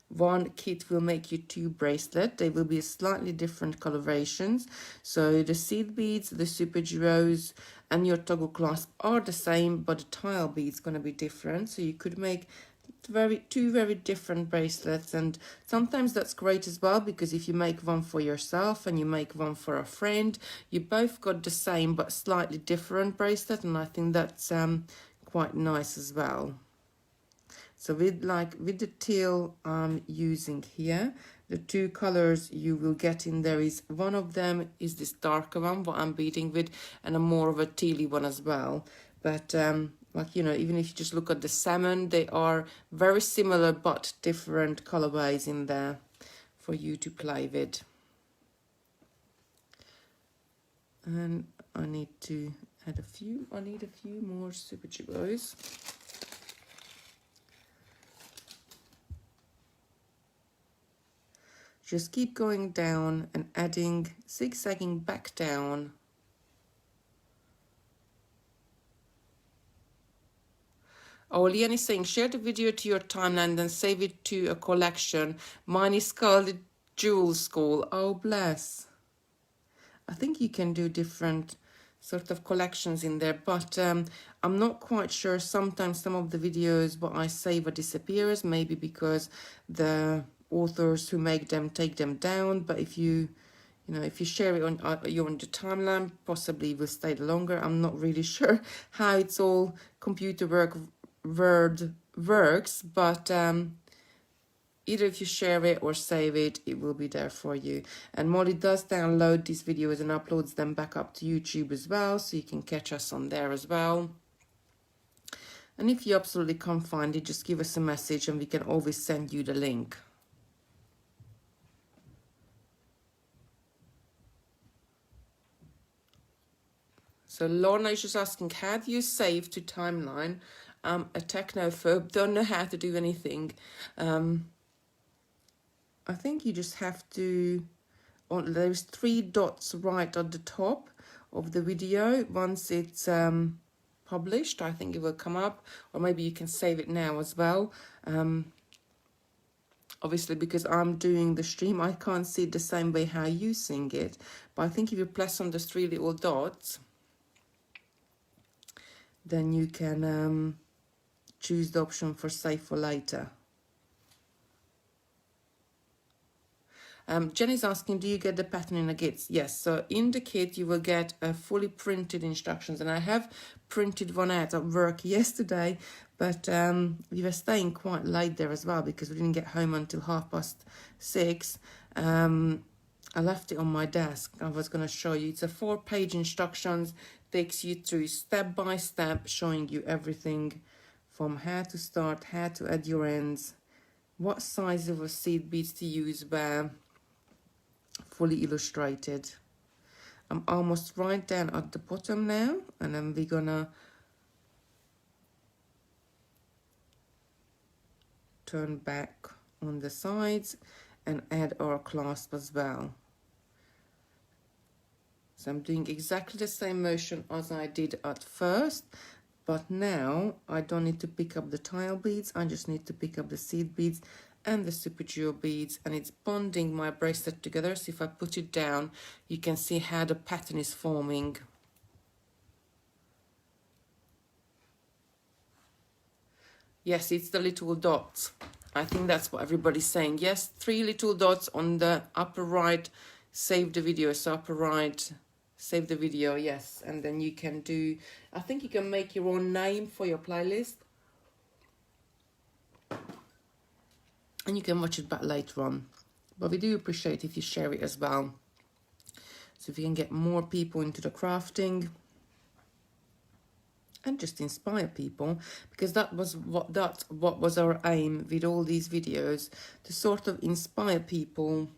One kit will make you 2 bracelets. They will be slightly different colorations. So the seed beads, the super duos, and your toggle clasp are the same, but the tile bead is going to be different. So you could make two very different bracelets, and sometimes that's great as well, because if you make one for yourself and you make one for a friend, you both got the same but slightly different bracelet, and I think that's quite nice as well. So with the teal I'm using here, the 2 colors you will get in there is, one of them is this darker one what I'm beading with, and a more of a tealy one as well. But like, you know, even if you just look at the salmon, they are very similar but different colorways in there for you to play with. And I need to add a few more super duos. Just keep going down and adding, zigzagging back down. Oh, Leanne is saying, share the video to your timeline, then save it to a collection. Mine is called Jewel School. Oh, bless. I think you can do different sort of collections in there, but I'm not quite sure. Sometimes some of the videos what I save disappears, maybe because the authors who make them take them down. But if you share it on your timeline, possibly it will stay longer. I'm not really sure how it's all computer word works, but either if you share it or save it, it will be there for you. And Molly does download these videos and uploads them back up to YouTube as well, so you can catch us on there as well. And if you absolutely can't find it, just give us a message and we can always send you the link. So Lorna is just asking, how do you save to timeline? I'm a technophobe, don't know how to do anything. I think you just have to, there's 3 dots right at the top of the video. Once it's published, I think it will come up, or maybe you can save it now as well. Obviously, because I'm doing the stream, I can't see it the same way how you sing it. But I think if you press on those 3 little dots, then you can choose the option for save for later. Jenny's asking, do you get the pattern in the kits? Yes, so in the kit you will get fully printed instructions, and I have printed one out at work yesterday, but we were staying quite late there as well because we didn't get home until 6:30. I left it on my desk. I was going to show you. It's a 4-page instructions, takes you through step by step, showing you everything from how to start, how to add your ends, what size of a seed beads to use where, fully illustrated. I'm almost right down at the bottom now, and then we're gonna turn back on the sides and add our clasp as well. So I'm doing exactly the same motion as I did at first, but now I don't need to pick up the tile beads, I just need to pick up the seed beads and the super jewel beads, and it's bonding my bracelet together. So if I put it down, you can see how the pattern is forming. Yes, it's the little dots. I think that's what everybody's saying. Yes, 3 little dots on the upper right, save the video. So upper right, save the video, yes. And then you can do, I think you can make your own name for your playlist. And you can watch it back later on. But we do appreciate if you share it as well. So if you can get more people into the crafting and just inspire people, because that was what was our aim with all these videos, to sort of inspire people.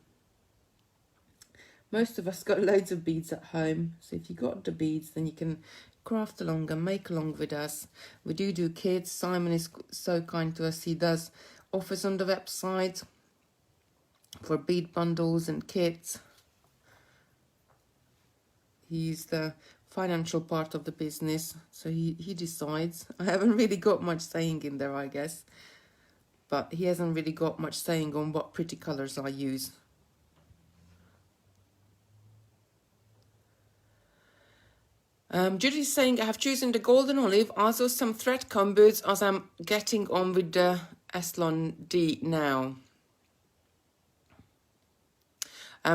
Most of us got loads of beads at home, so if you got the beads, then you can craft along and make along with us. We do kits. Simon is so kind to us. He does offers on the website for bead bundles and kits. He's the financial part of the business, so he decides. I haven't really got much saying in there, I guess, but he hasn't really got much saying on what pretty colors I use. Judy's saying, I have chosen the golden olive, also some thread combos as I'm getting on with the Eslon D now.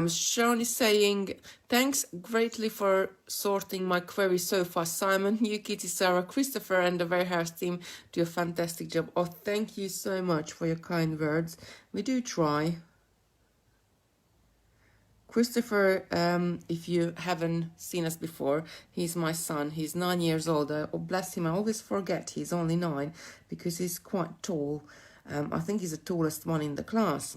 Sean is saying, thanks greatly for sorting my query so far. Simon, you, Kitty, Sarah, Christopher and the warehouse team do a fantastic job. Oh, thank you so much for your kind words. We do try. Christopher, if you haven't seen us before, he's my son. He's 9 years old. Oh, bless him, I always forget he's only 9 because he's quite tall. I think he's the tallest one in the class.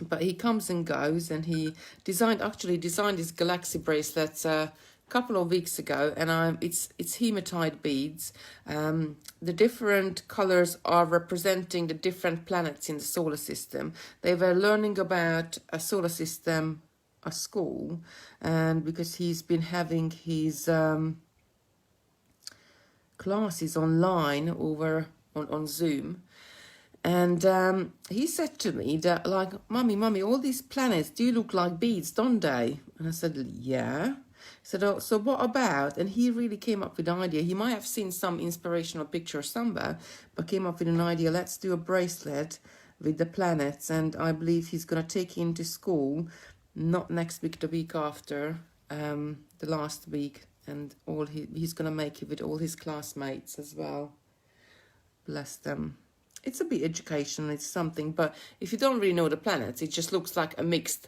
But he comes and goes, and he actually designed his galaxy bracelets a couple of weeks ago, and it's hematite beads. The different colors are representing the different planets in the solar system. They were learning about a solar system at school, and because he's been having his classes online over on Zoom. And he said to me that, like, Mummy, all these planets do look like beads, don't they? And I said, yeah. He said, oh, so what about? And he really came up with an idea. He might have seen some inspirational picture somewhere, but came up with an idea. Let's do a bracelet with the planets. And I believe he's going to take it into school, not next week, the week after, the last week. And he's going to make it with all his classmates as well. Bless them. it's a bit educational, it's something, but if you don't really know the planets, it just looks like a mixed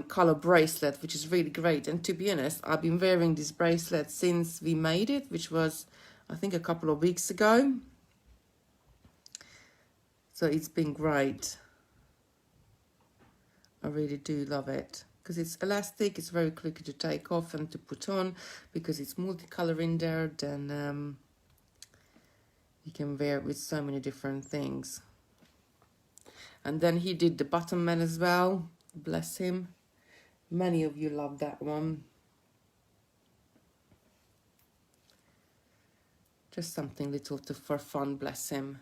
color bracelet, which is really great. And to be honest, I've been wearing this bracelet since we made it, which was, I think, a couple of weeks ago. So it's been great. I really do love it because it's elastic, it's very quick to take off and to put on, because it's multicolor in there. Then you can wear it with so many different things. And then he did the bottom man as well, bless him. Many of you love that one. Just something little for fun, bless him.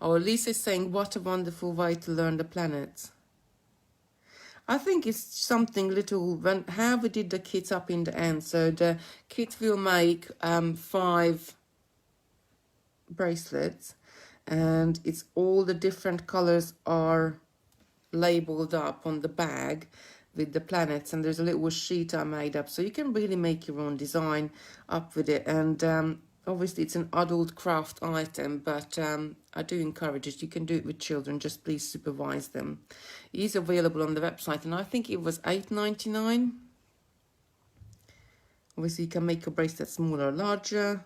Oh, Lisa is saying, what a wonderful way to learn the planets. I think it's something little, when how we did the kit up in the end. So the kit will make 5 bracelets, and it's all the different colors are labeled up on the bag with the planets, and there's a little sheet I made up, so you can really make your own design up with it. And obviously it's an adult craft item, but I do encourage it. You can do it with children, just please supervise them. It is available on the website, and I think it was $8.99. Obviously you can make your bracelet smaller or larger,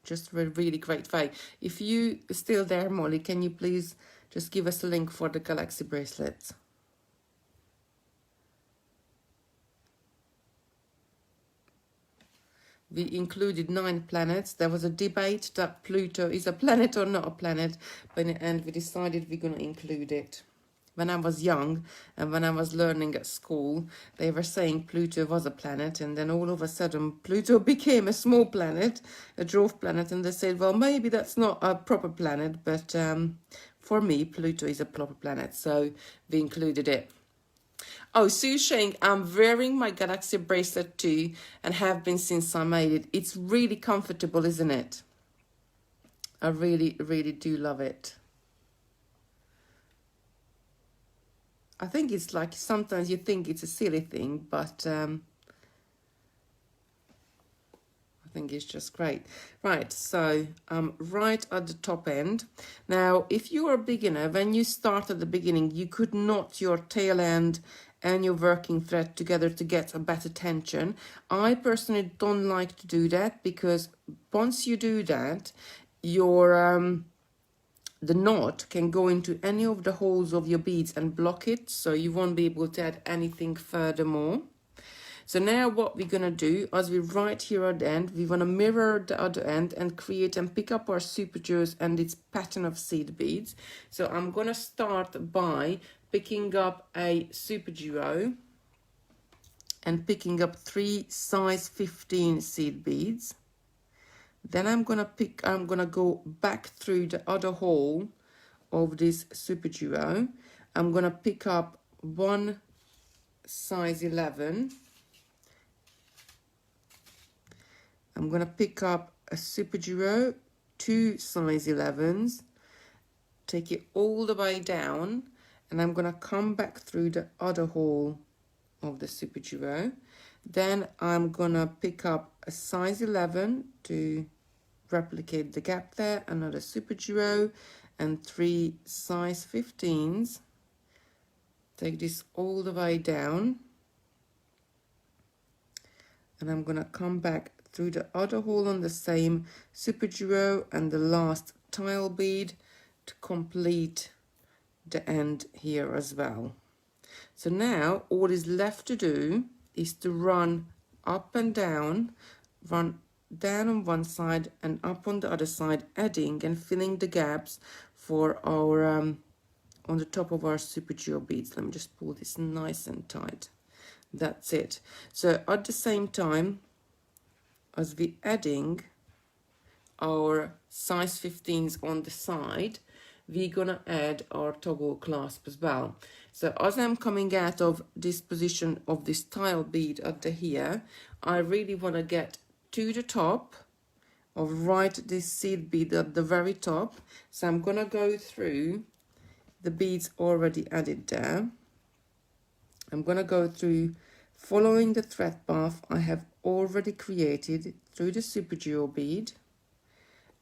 just a really great way. If you are still there, Molly, can you please just give us a link for the Galaxy bracelets? We included 9 planets. There was a debate that Pluto is a planet or not a planet, but in the end we decided we're going to include it. When I was young and when I was learning at school, they were saying Pluto was a planet, and then all of a sudden Pluto became a small planet, a dwarf planet, and they said, well, maybe that's not a proper planet, but for me, Pluto is a proper planet, so we included it. Oh, Sue's saying, I'm wearing my Galaxy bracelet too, and have been since I made it. It's really comfortable, isn't it? I really, really do love it. I think it's like, sometimes you think it's a silly thing, but I think it's just great. Right, so right at the top end. Now, if you're a beginner, when you start at the beginning, you could knot your tail end and your working thread together to get a better tension. I personally don't like to do that, because once you do that, your the knot can go into any of the holes of your beads and block it, so you won't be able to add anything furthermore. So now what we're going to do, as we right here at the end, we want to mirror the other end and create and pick up our super jewels and its pattern of seed beads. So I'm going to start by picking up a super duo and picking up 3 size 15 seed beads. Then I'm going to go back through the other hole of this super duo. I'm going to pick up 1 size 11. I'm going to pick up a super duo, 2 size 11s, take it all the way down, and I'm going to come back through the other hole of the super duo. Then I'm going to pick up a size 11 to replicate the gap there, another super duo, and 3 size 15s. Take this all the way down, and I'm going to come back through the other hole on the same super duo and the last tile bead to complete the end here as well. So now all is left to do is to run up and down, run down on one side and up on the other side, adding and filling the gaps for our on the top of our super duo beads. Let me just pull this nice and tight. That's it. So at the same time as we adding our size 15s on the side, we're gonna add our toggle clasp as well. So as I'm coming out of this position of this tile bead at the here, I really want to get to the top of right this seed bead at the very top. So I'm gonna go through the beads already added there. I'm gonna go through following the thread path I have already created through the super duo bead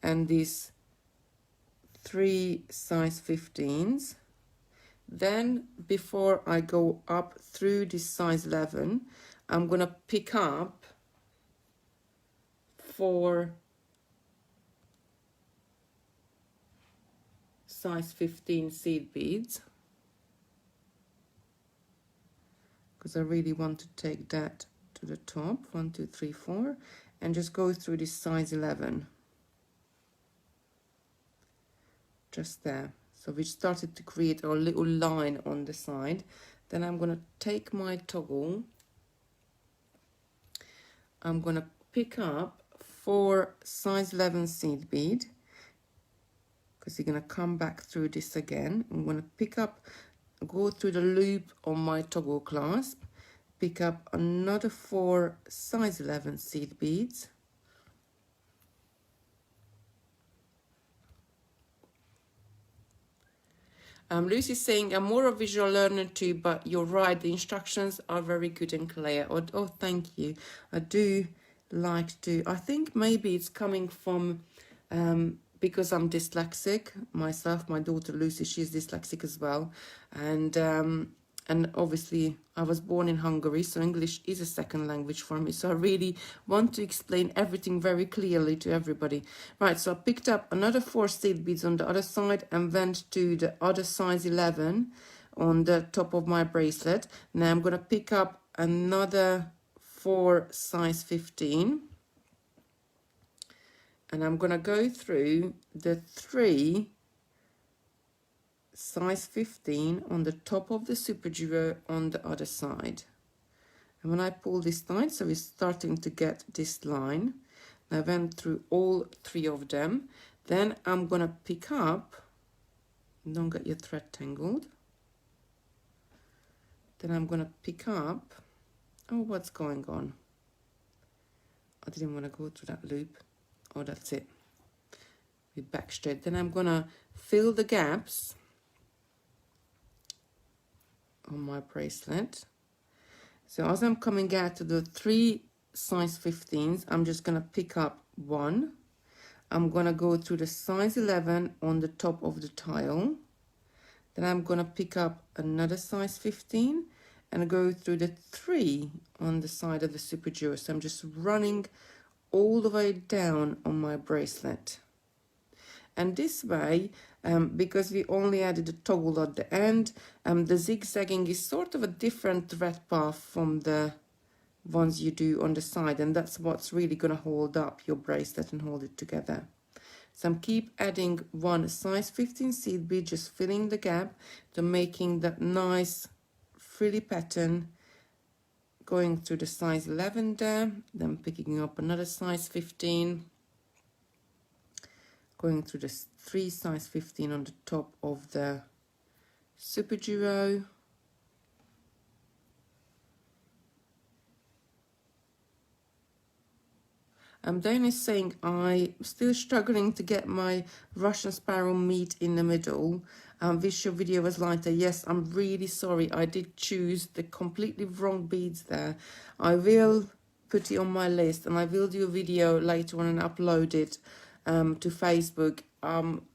and this 3 size 15s. Then before I go up through this size 11, I'm gonna pick up 4 size 15 seed beads, because I really want to take that to the top. 1, 2, 3, 4, and just go through this size 11 just there. So we started to create our little line on the side. Then I'm going to take my toggle, I'm going to pick up 4 size 11 seed bead, because you're going to come back through this again. I'm going to pick up, go through the loop on my toggle clasp, pick up another 4 size 11 seed beads, Lucy's saying, I'm more a visual learner too, but you're right, the instructions are very good and clear. Oh, thank you. I do like to, I think maybe it's coming from, because I'm dyslexic myself. My daughter Lucy, she's dyslexic as well. And obviously I was born in Hungary, so English is a second language for me. So I really want to explain everything very clearly to everybody. Right, so I picked up another 4 seed beads on the other side and went to the other size 11 on the top of my bracelet. Now I'm going to pick up another 4 size 15. And I'm going to go through the 3 size 15 on the top of the super duo on the other side. And when I pull this line, so we're starting to get this line. I went through all 3 of them. Then I'm going to pick up, don't get your thread tangled. Then I'm going to pick up, oh, what's going on? I didn't want to go through that loop. Oh, that's it. We're back straight. Then I'm going to fill the gaps on my bracelet. So as I'm coming out to the 3 size 15s, I'm just going to pick up 1. I'm going to go through the size 11 on the top of the tile. Then I'm going to pick up another size 15 and go through the 3 on the side of the super duo. So I'm just running all the way down on my bracelet. And this way, because we only added a toggle at the end, the zigzagging is sort of a different thread path from the ones you do on the side, and that's what's really going to hold up your bracelet and hold it together. So I'm keep adding 1 size 15 seed bead, just filling the gap to making that nice frilly pattern, going through the size 11 there, then picking up another size 15, going through the 3 size 15 on the top of the super duo, Dan is saying, I'm still struggling to get my Russian Sparrow meet in the middle. Visual video was lighter. Yes, I'm really sorry. I did choose the completely wrong beads there. I will put it on my list and I will do a video later on and upload it to Facebook. I'm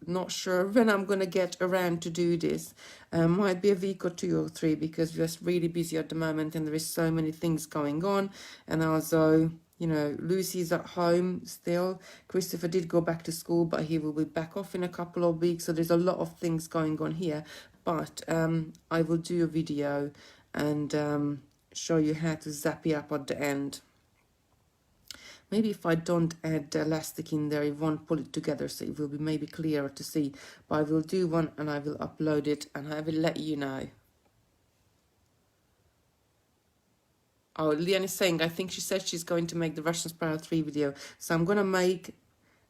not sure when I'm going to get around to do this. Might be a week or 2 or 3 because we're just really busy at the moment and there is so many things going on. And also, you know, Lucy's at home still. Christopher did go back to school, but he will be back off in a couple of weeks. So there's a lot of things going on here. But I will do a video and show you how to zap it up at the end. Maybe if I don't add the elastic in there, it won't pull it together, so it will be maybe clearer to see. But I will do one and I will upload it and I will let you know. Oh, Leanne is saying, I think she said she's going to make the Russian Sparrow 3 video. So I'm going to make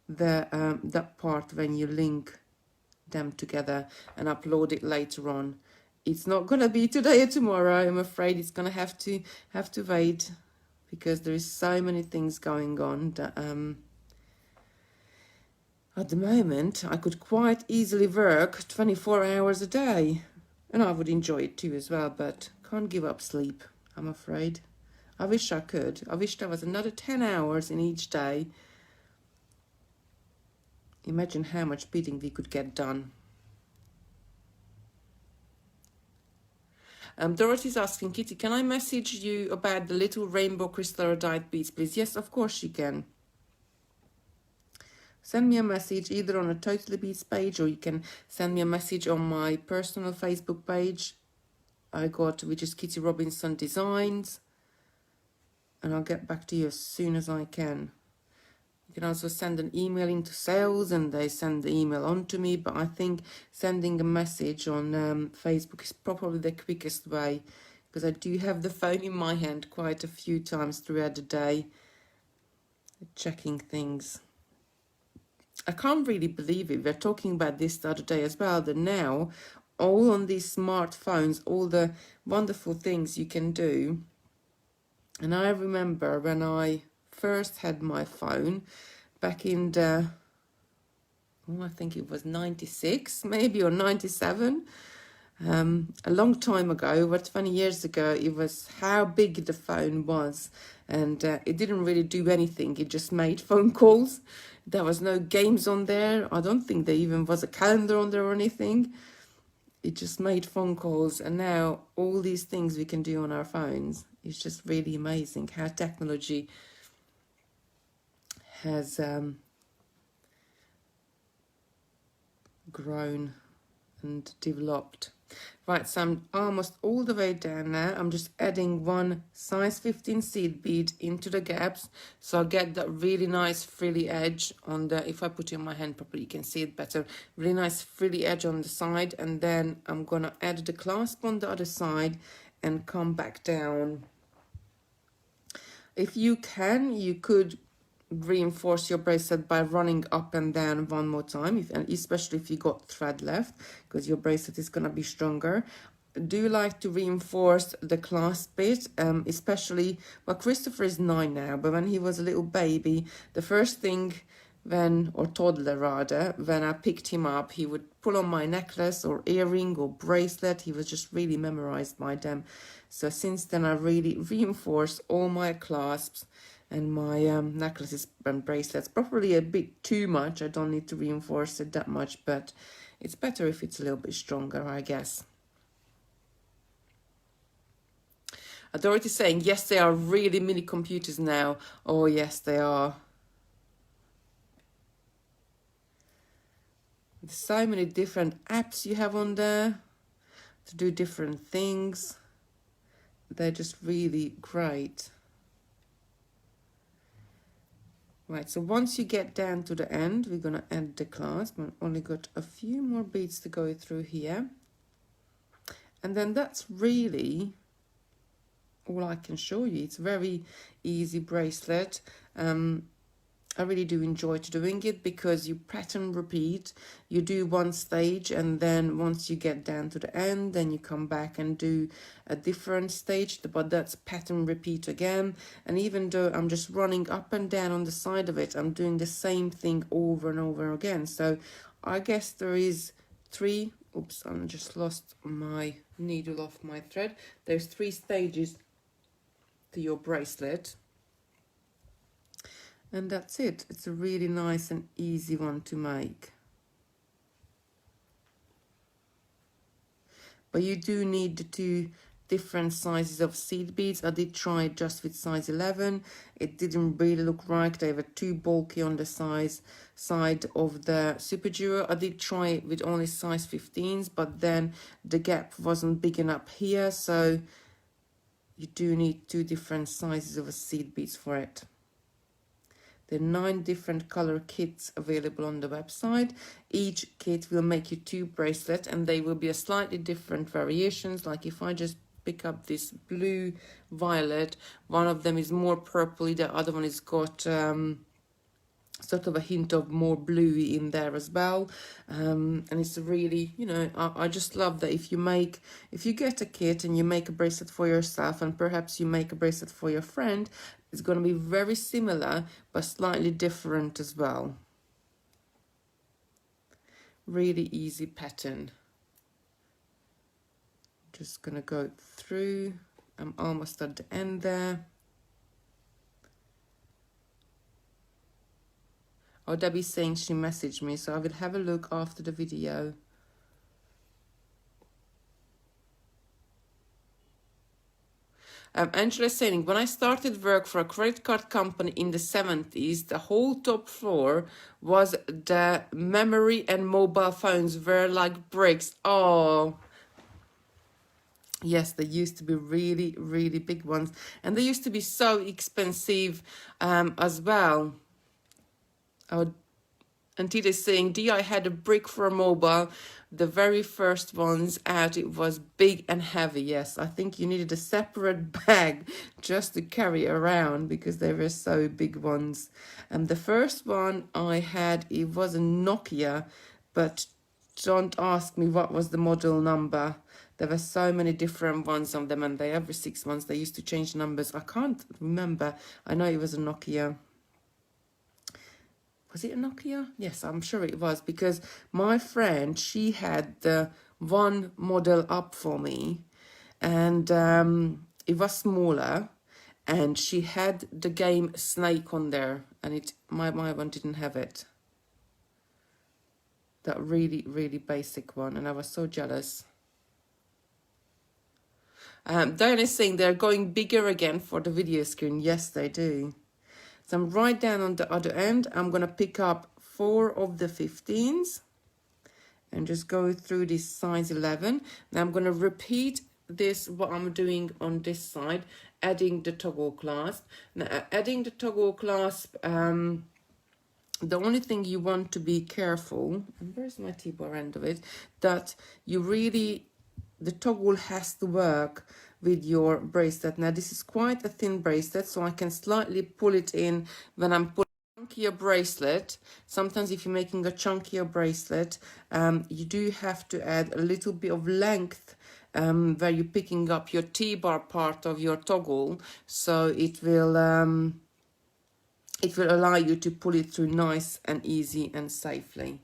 the that part when you link them together and upload it later on. It's not going to be today or tomorrow. I'm afraid it's going to have to wait because there is so many things going on that at the moment I could quite easily work 24 hours a day. And I would enjoy it too as well, but can't give up sleep, I'm afraid. I wish I could. I wish there was another 10 hours in each day. Imagine how much beading we could get done. Dorothy's asking, Kitty, can I message you about the little rainbow crystal iridite beads, please? Yes, of course you can. Send me a message either on a Totally Beads page, or you can send me a message on my personal Facebook page. Which is Kitty Robinson Designs. And I'll get back to you as soon as I can. You can also send an email into sales and they send the email on to me. But I think sending a message on Facebook is probably the quickest way, because I do have the phone in my hand quite a few times throughout the day, checking things. I can't really believe it. We were talking about this the other day as well, that now all on these smartphones, all the wonderful things you can do. And I remember when I first had my phone back in the, I think it was 96 maybe, or 97, a long time ago, but 20 years ago. It was how big the phone was, and it didn't really do anything. It just made phone calls. There was no games on there. I don't think there even was a calendar on there or anything. It just made phone calls, and now all these things we can do on our phones. It's just really amazing how technology has grown and developed. Right, so I'm almost all the way down now. I'm just adding one size 15 seed bead into the gaps, so I get that really nice frilly edge on the, if I put it in my hand properly you can see it better, really nice frilly edge on the side. And then I'm gonna add the clasp on the other side and come back down. If you can, you could reinforce your bracelet by running up and down one more time, and especially if you got thread left, because your bracelet is going to be stronger. Do like to reinforce the clasp bit, especially, well, Christopher is 9 now, but when he was a little baby, the first thing or toddler rather, when I picked him up, he would pull on my necklace or earring or bracelet. He was just really memorized by them. So since then I really reinforce all my clasps and my necklaces and bracelets. Probably a bit too much. I don't need to reinforce it that much, but it's better if it's a little bit stronger, I guess. Dorothy's saying, yes, they are really mini computers now. Oh, yes, they are. There's so many different apps you have on there to do different things. They're just really great. Right, so once you get down to the end, we're going to add the clasp. I've only got a few more beads to go through here. And then that's really all I can show you. It's a very easy bracelet. I really do enjoy doing it because you pattern repeat. You do one stage, and then once you get down to the end, then you come back and do a different stage, but that's pattern repeat again. And even though I'm just running up and down on the side of it, I'm doing the same thing over and over again. So I guess there is three, oops, I just lost my needle off my thread. There's 3 stages to your bracelet. And that's it. It's a really nice and easy one to make. But you do need the 2 different sizes of seed beads. I did try it just with size 11. It didn't really look right. They were too bulky on the side of the Super Duo. I did try it with only size 15s, but then the gap wasn't big enough here. So you do need 2 different sizes of seed beads for it. There are 9 different color kits available on the website. Each kit will make you 2 bracelets, and they will be a slightly different variations. Like if I just pick up this blue violet, one of them is more purpley, the other one has got sort of a hint of more bluey in there as well. And it's really, you know, I just love that if you get a kit and you make a bracelet for yourself, and perhaps you make a bracelet for your friend, it's going to be very similar but slightly different as well. Really easy pattern. Just going to go through. I'm almost at the end there. Oh, Debbie's saying she messaged me, so I will have a look after the video. Angela's saying, when I started work for a credit card company in the 70s, the whole top floor was the memory and mobile phones were like bricks. Oh, yes, they used to be really, really big ones. And they used to be so expensive as well. Oh, and Tita's saying, I had a brick for a mobile. The very first ones out, it was big and heavy. Yes, I think you needed a separate bag just to carry around because they were so big ones. And the first one I had, it was a Nokia, but don't ask me what was the model number. There were so many different ones of them, and they every 6 months they used to change numbers. I can't remember. I know it was a Nokia. Was it a Nokia? Yes, I'm sure it was, because my friend, she had the one model up for me, and it was smaller, and she had the game Snake on there, and my one didn't have it. That really, really basic one, and I was so jealous. Diana is saying they're going bigger again for the video screen. Yes, they do. So I'm right down on the other end. I'm going to pick up 4 of the 15s and just go through this size 11. Now I'm going to repeat this, what I'm doing on this side, adding the toggle clasp. Now, adding the toggle clasp, the only thing you want to be careful, and where's my T-bar end of it, that you really, the toggle has to work with your bracelet. Now this is quite a thin bracelet, so I can slightly pull it in when I'm pulling a chunkier bracelet. Sometimes if you're making a chunkier bracelet, you do have to add a little bit of length where you're picking up your T-bar part of your toggle, so it will allow you to pull it through nice and easy and safely.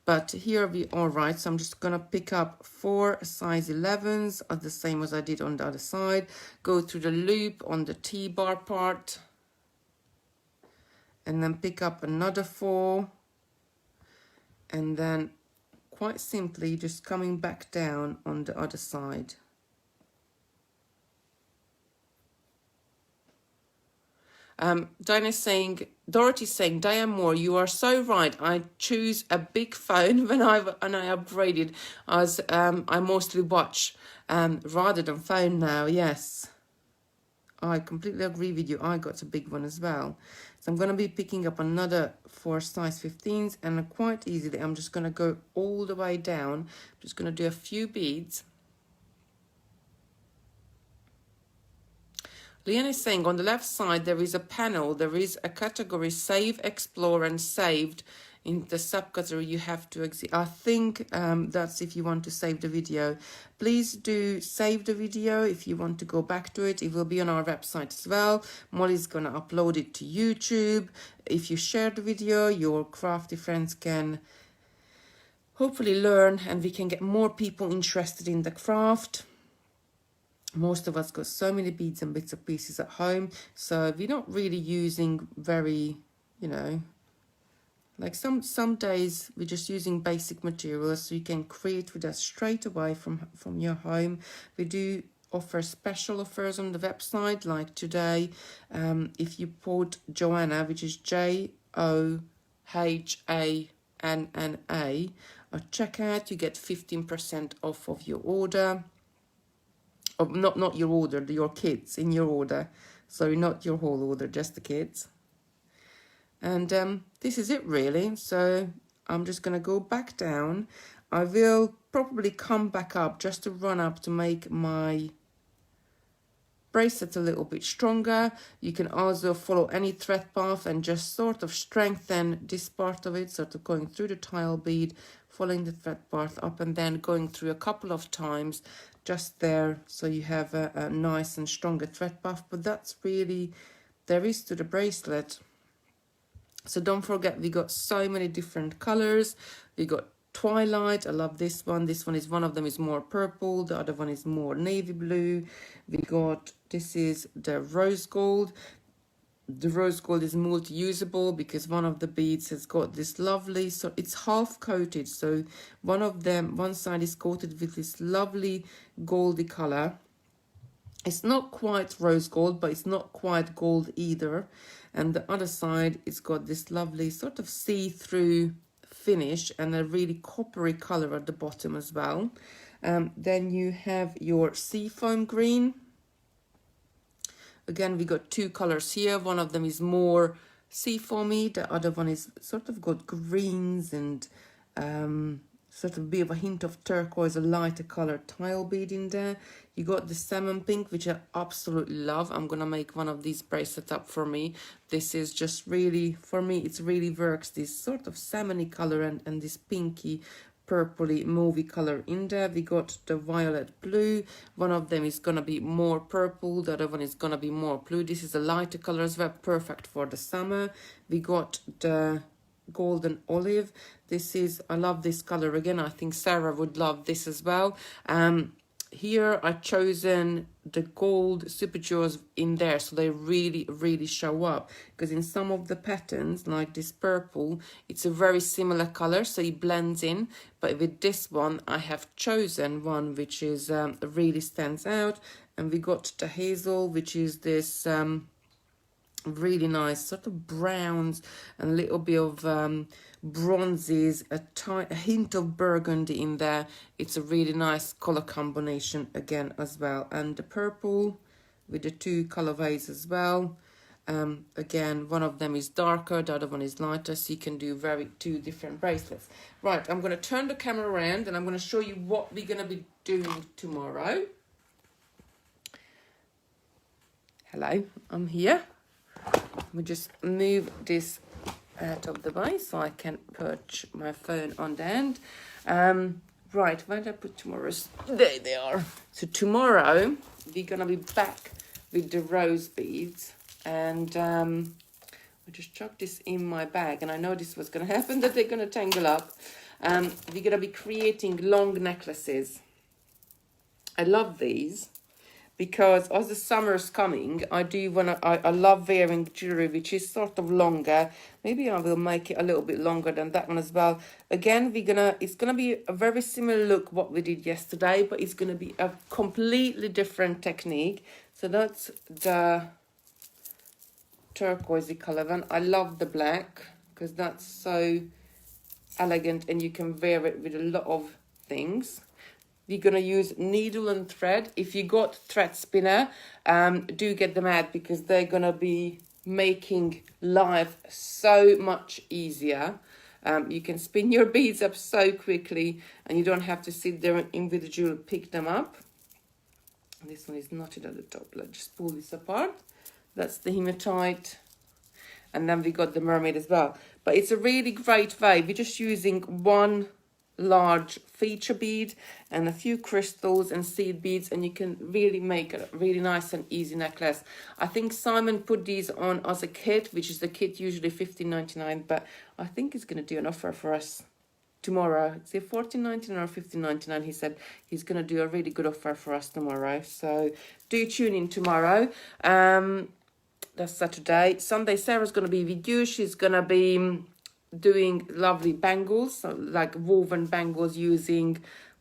But here we are, right, so I'm just going to pick up 4 size 11s, the same as I did on the other side. Go through the loop on the T-bar part. And then pick up another 4. And then, quite simply, just coming back down on the other side. Dorothy's saying, Diane Moore, you are so right. I choose a big phone when I upgraded, as I mostly watch rather than phone now. Yes, I completely agree with you. I got a big one as well. So I'm going to be picking up another 4 size 15s, and quite easily I'm just going to go all the way down. I'm just going to do a few beads. Leanne is saying on the left side there is a panel, there is a category Save, Explore and Saved. In the subcategory you have to exit. I think that's if you want to save the video. Please do save the video if you want to go back to it. It will be on our website as well. Molly's going to upload it to YouTube. If you share the video, your crafty friends can hopefully learn, and we can get more people interested in the craft. Most of us got so many beads and bits and pieces at home, so we're not really using very, you know, like some days we're just using basic materials, so you can create with us straight away from your home. We do offer special offers on the website, like today, if you put Johanna, which is Johhanna, at checkout, you get 15% off of your order. Oh, not your order, your kids in your order. Sorry, not your whole order, just the kids. And this is it really. So I'm just going to go back down. I will probably come back up just to run up to make my bracelet a little bit stronger. You can also follow any thread path and just sort of strengthen this part of it, sort of going through the tile bead, following the thread path up, and then going through a couple of times just there, so you have a nice and stronger thread path. But that's really there is to the bracelet. So don't forget, we got so many different colors. We got Twilight, I love this one. This one is, one of them is more purple, the other one is more navy blue. We got, this is the rose gold. the rose gold is multi-usable because one of the beads has got this lovely, so it's half coated, so one side is coated with this lovely goldy color. It's not quite rose gold, but it's not quite gold either. And the other side, it's got this lovely sort of see-through finish and a really coppery color at the bottom as well. Then you have your seafoam green. Again, we got two colors here. One of them is more seafoamy. The other one is sort of got greens and sort of a bit of a hint of turquoise, a lighter color tile bead in there. You got the salmon pink, which I absolutely love. I'm gonna make one of these bracelets up for me. This is just really, for me, it's really works. This sort of salmony color and this pinky, purpley, mauvey color in there. We got the violet blue. One of them is gonna be more purple. The other one is gonna be more blue. This is a lighter color as well, perfect for the summer. We got the golden olive. This is, I love this color again. I think Sarah would love this as well. Here I've chosen the gold super jewels in there, so they really show up, because in some of the patterns like this purple, it's a very similar color, so it blends in. But with this one I have chosen one which is really stands out. And we got the hazel, which is this really nice sort of browns and a little bit of bronzes, a hint of burgundy in there. It's a really nice color combination again as well. And the purple with the two colorways as well. Again, one of them is darker, the other one is lighter, so you can do two different bracelets. Right, I'm going to turn the camera around and I'm going to show you what we're going to be doing tomorrow. Hello, I'm here. We just move this out of the way so I can perch my phone on the end. Right, where did I put tomorrow's? There they are. So tomorrow we're gonna be back with the rose beads, and I just chucked this in my bag, and I know this was gonna happen, that they're gonna tangle up. We're gonna be creating long necklaces. I love these, because as the summer's coming, I love wearing jewelry which is sort of longer. Maybe I will make it a little bit longer than that one as well. Again, it's gonna be a very similar look what we did yesterday, but it's gonna be a completely different technique. So that's the turquoisey color one. I love the black because that's so elegant and you can wear it with a lot of things. We're going to use needle and thread. If you got thread spinner, do get them out, because they're going to be making life so much easier. You can spin your beads up so quickly and you don't have to sit there and individually pick them up. This one is knotted at the top. Let's just pull this apart. That's the hematite. And then we got the mermaid as well. But it's a really great way. We're just using one large feature bead and a few crystals and seed beads, and you can really make a really nice and easy necklace. I think Simon put these on as a kit, which is the kit usually $15.99, but I think he's going to do an offer for us tomorrow. It's $14.99 or $15.99. He said he's going to do a really good offer for us tomorrow, so do tune in tomorrow. That's Saturday. Sunday Sarah's going to be with you. She's going to be doing lovely bangles, so like woven bangles using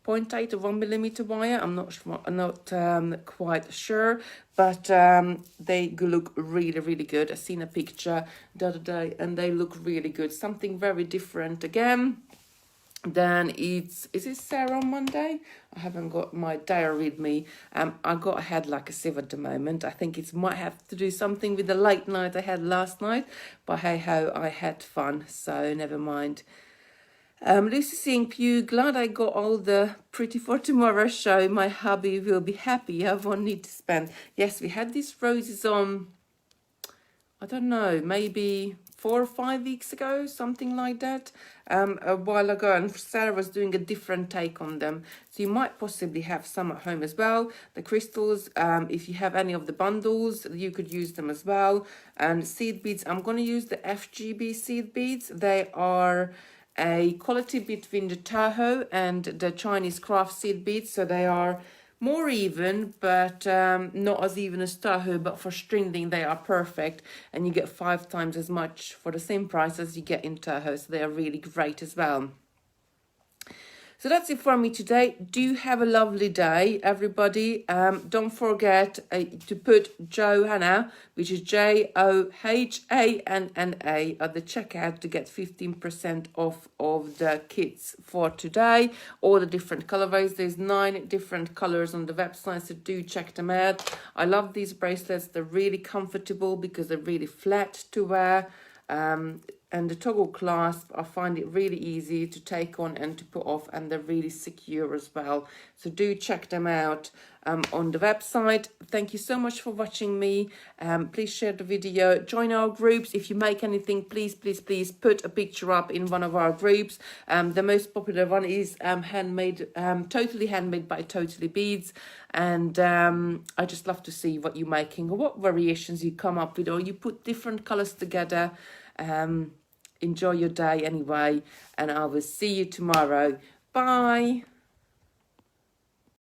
0.8 or 1mm wire. I'm not quite sure, but they look really good. I seen a picture the other day and they look really good. Something very different again. Then is it Sarah on Monday? I haven't got my diary with me. I got a head like a sieve at the moment. I think it might have to do something with the late night I had last night, but hey ho, I had fun, so never mind. Lucy saying, Pew, glad I got all the pretty for tomorrow's show. My hubby will be happy. I won't need to spend. Yes, we had these roses on, I don't know, maybe 4 or 5 weeks ago, something like that, a while ago, and Sarah was doing a different take on them. So you might possibly have some at home as well. The crystals, if you have any of the bundles, you could use them as well. And seed beads, I'm going to use the FGB seed beads. They are a quality between the Tahoe and the Chinese craft seed beads, so they are more even, but not as even as Tahoe, but for stringing they are perfect, and you get 5 times as much for the same price as you get in Tahoe, so they are really great as well. So that's it for me today. Do have a lovely day, everybody. Don't forget to put Johanna, which is Johhanna, at the checkout to get 15% off of the kits for today. All the different colorways. There's 9 different colors on the website, so do check them out. I love these bracelets. They're really comfortable because they're really flat to wear. And the toggle clasp, I find it really easy to take on and to put off, and they're really secure as well. So do check them out on the website. Thank you so much for watching me. Please share the video, join our groups. If you make anything, please put a picture up in one of our groups. The most popular one is handmade, totally handmade by Totally Beads. And I just love to see what you're making or what variations you come up with, or you put different colors together. Enjoy your day anyway, and I will see you tomorrow. Bye.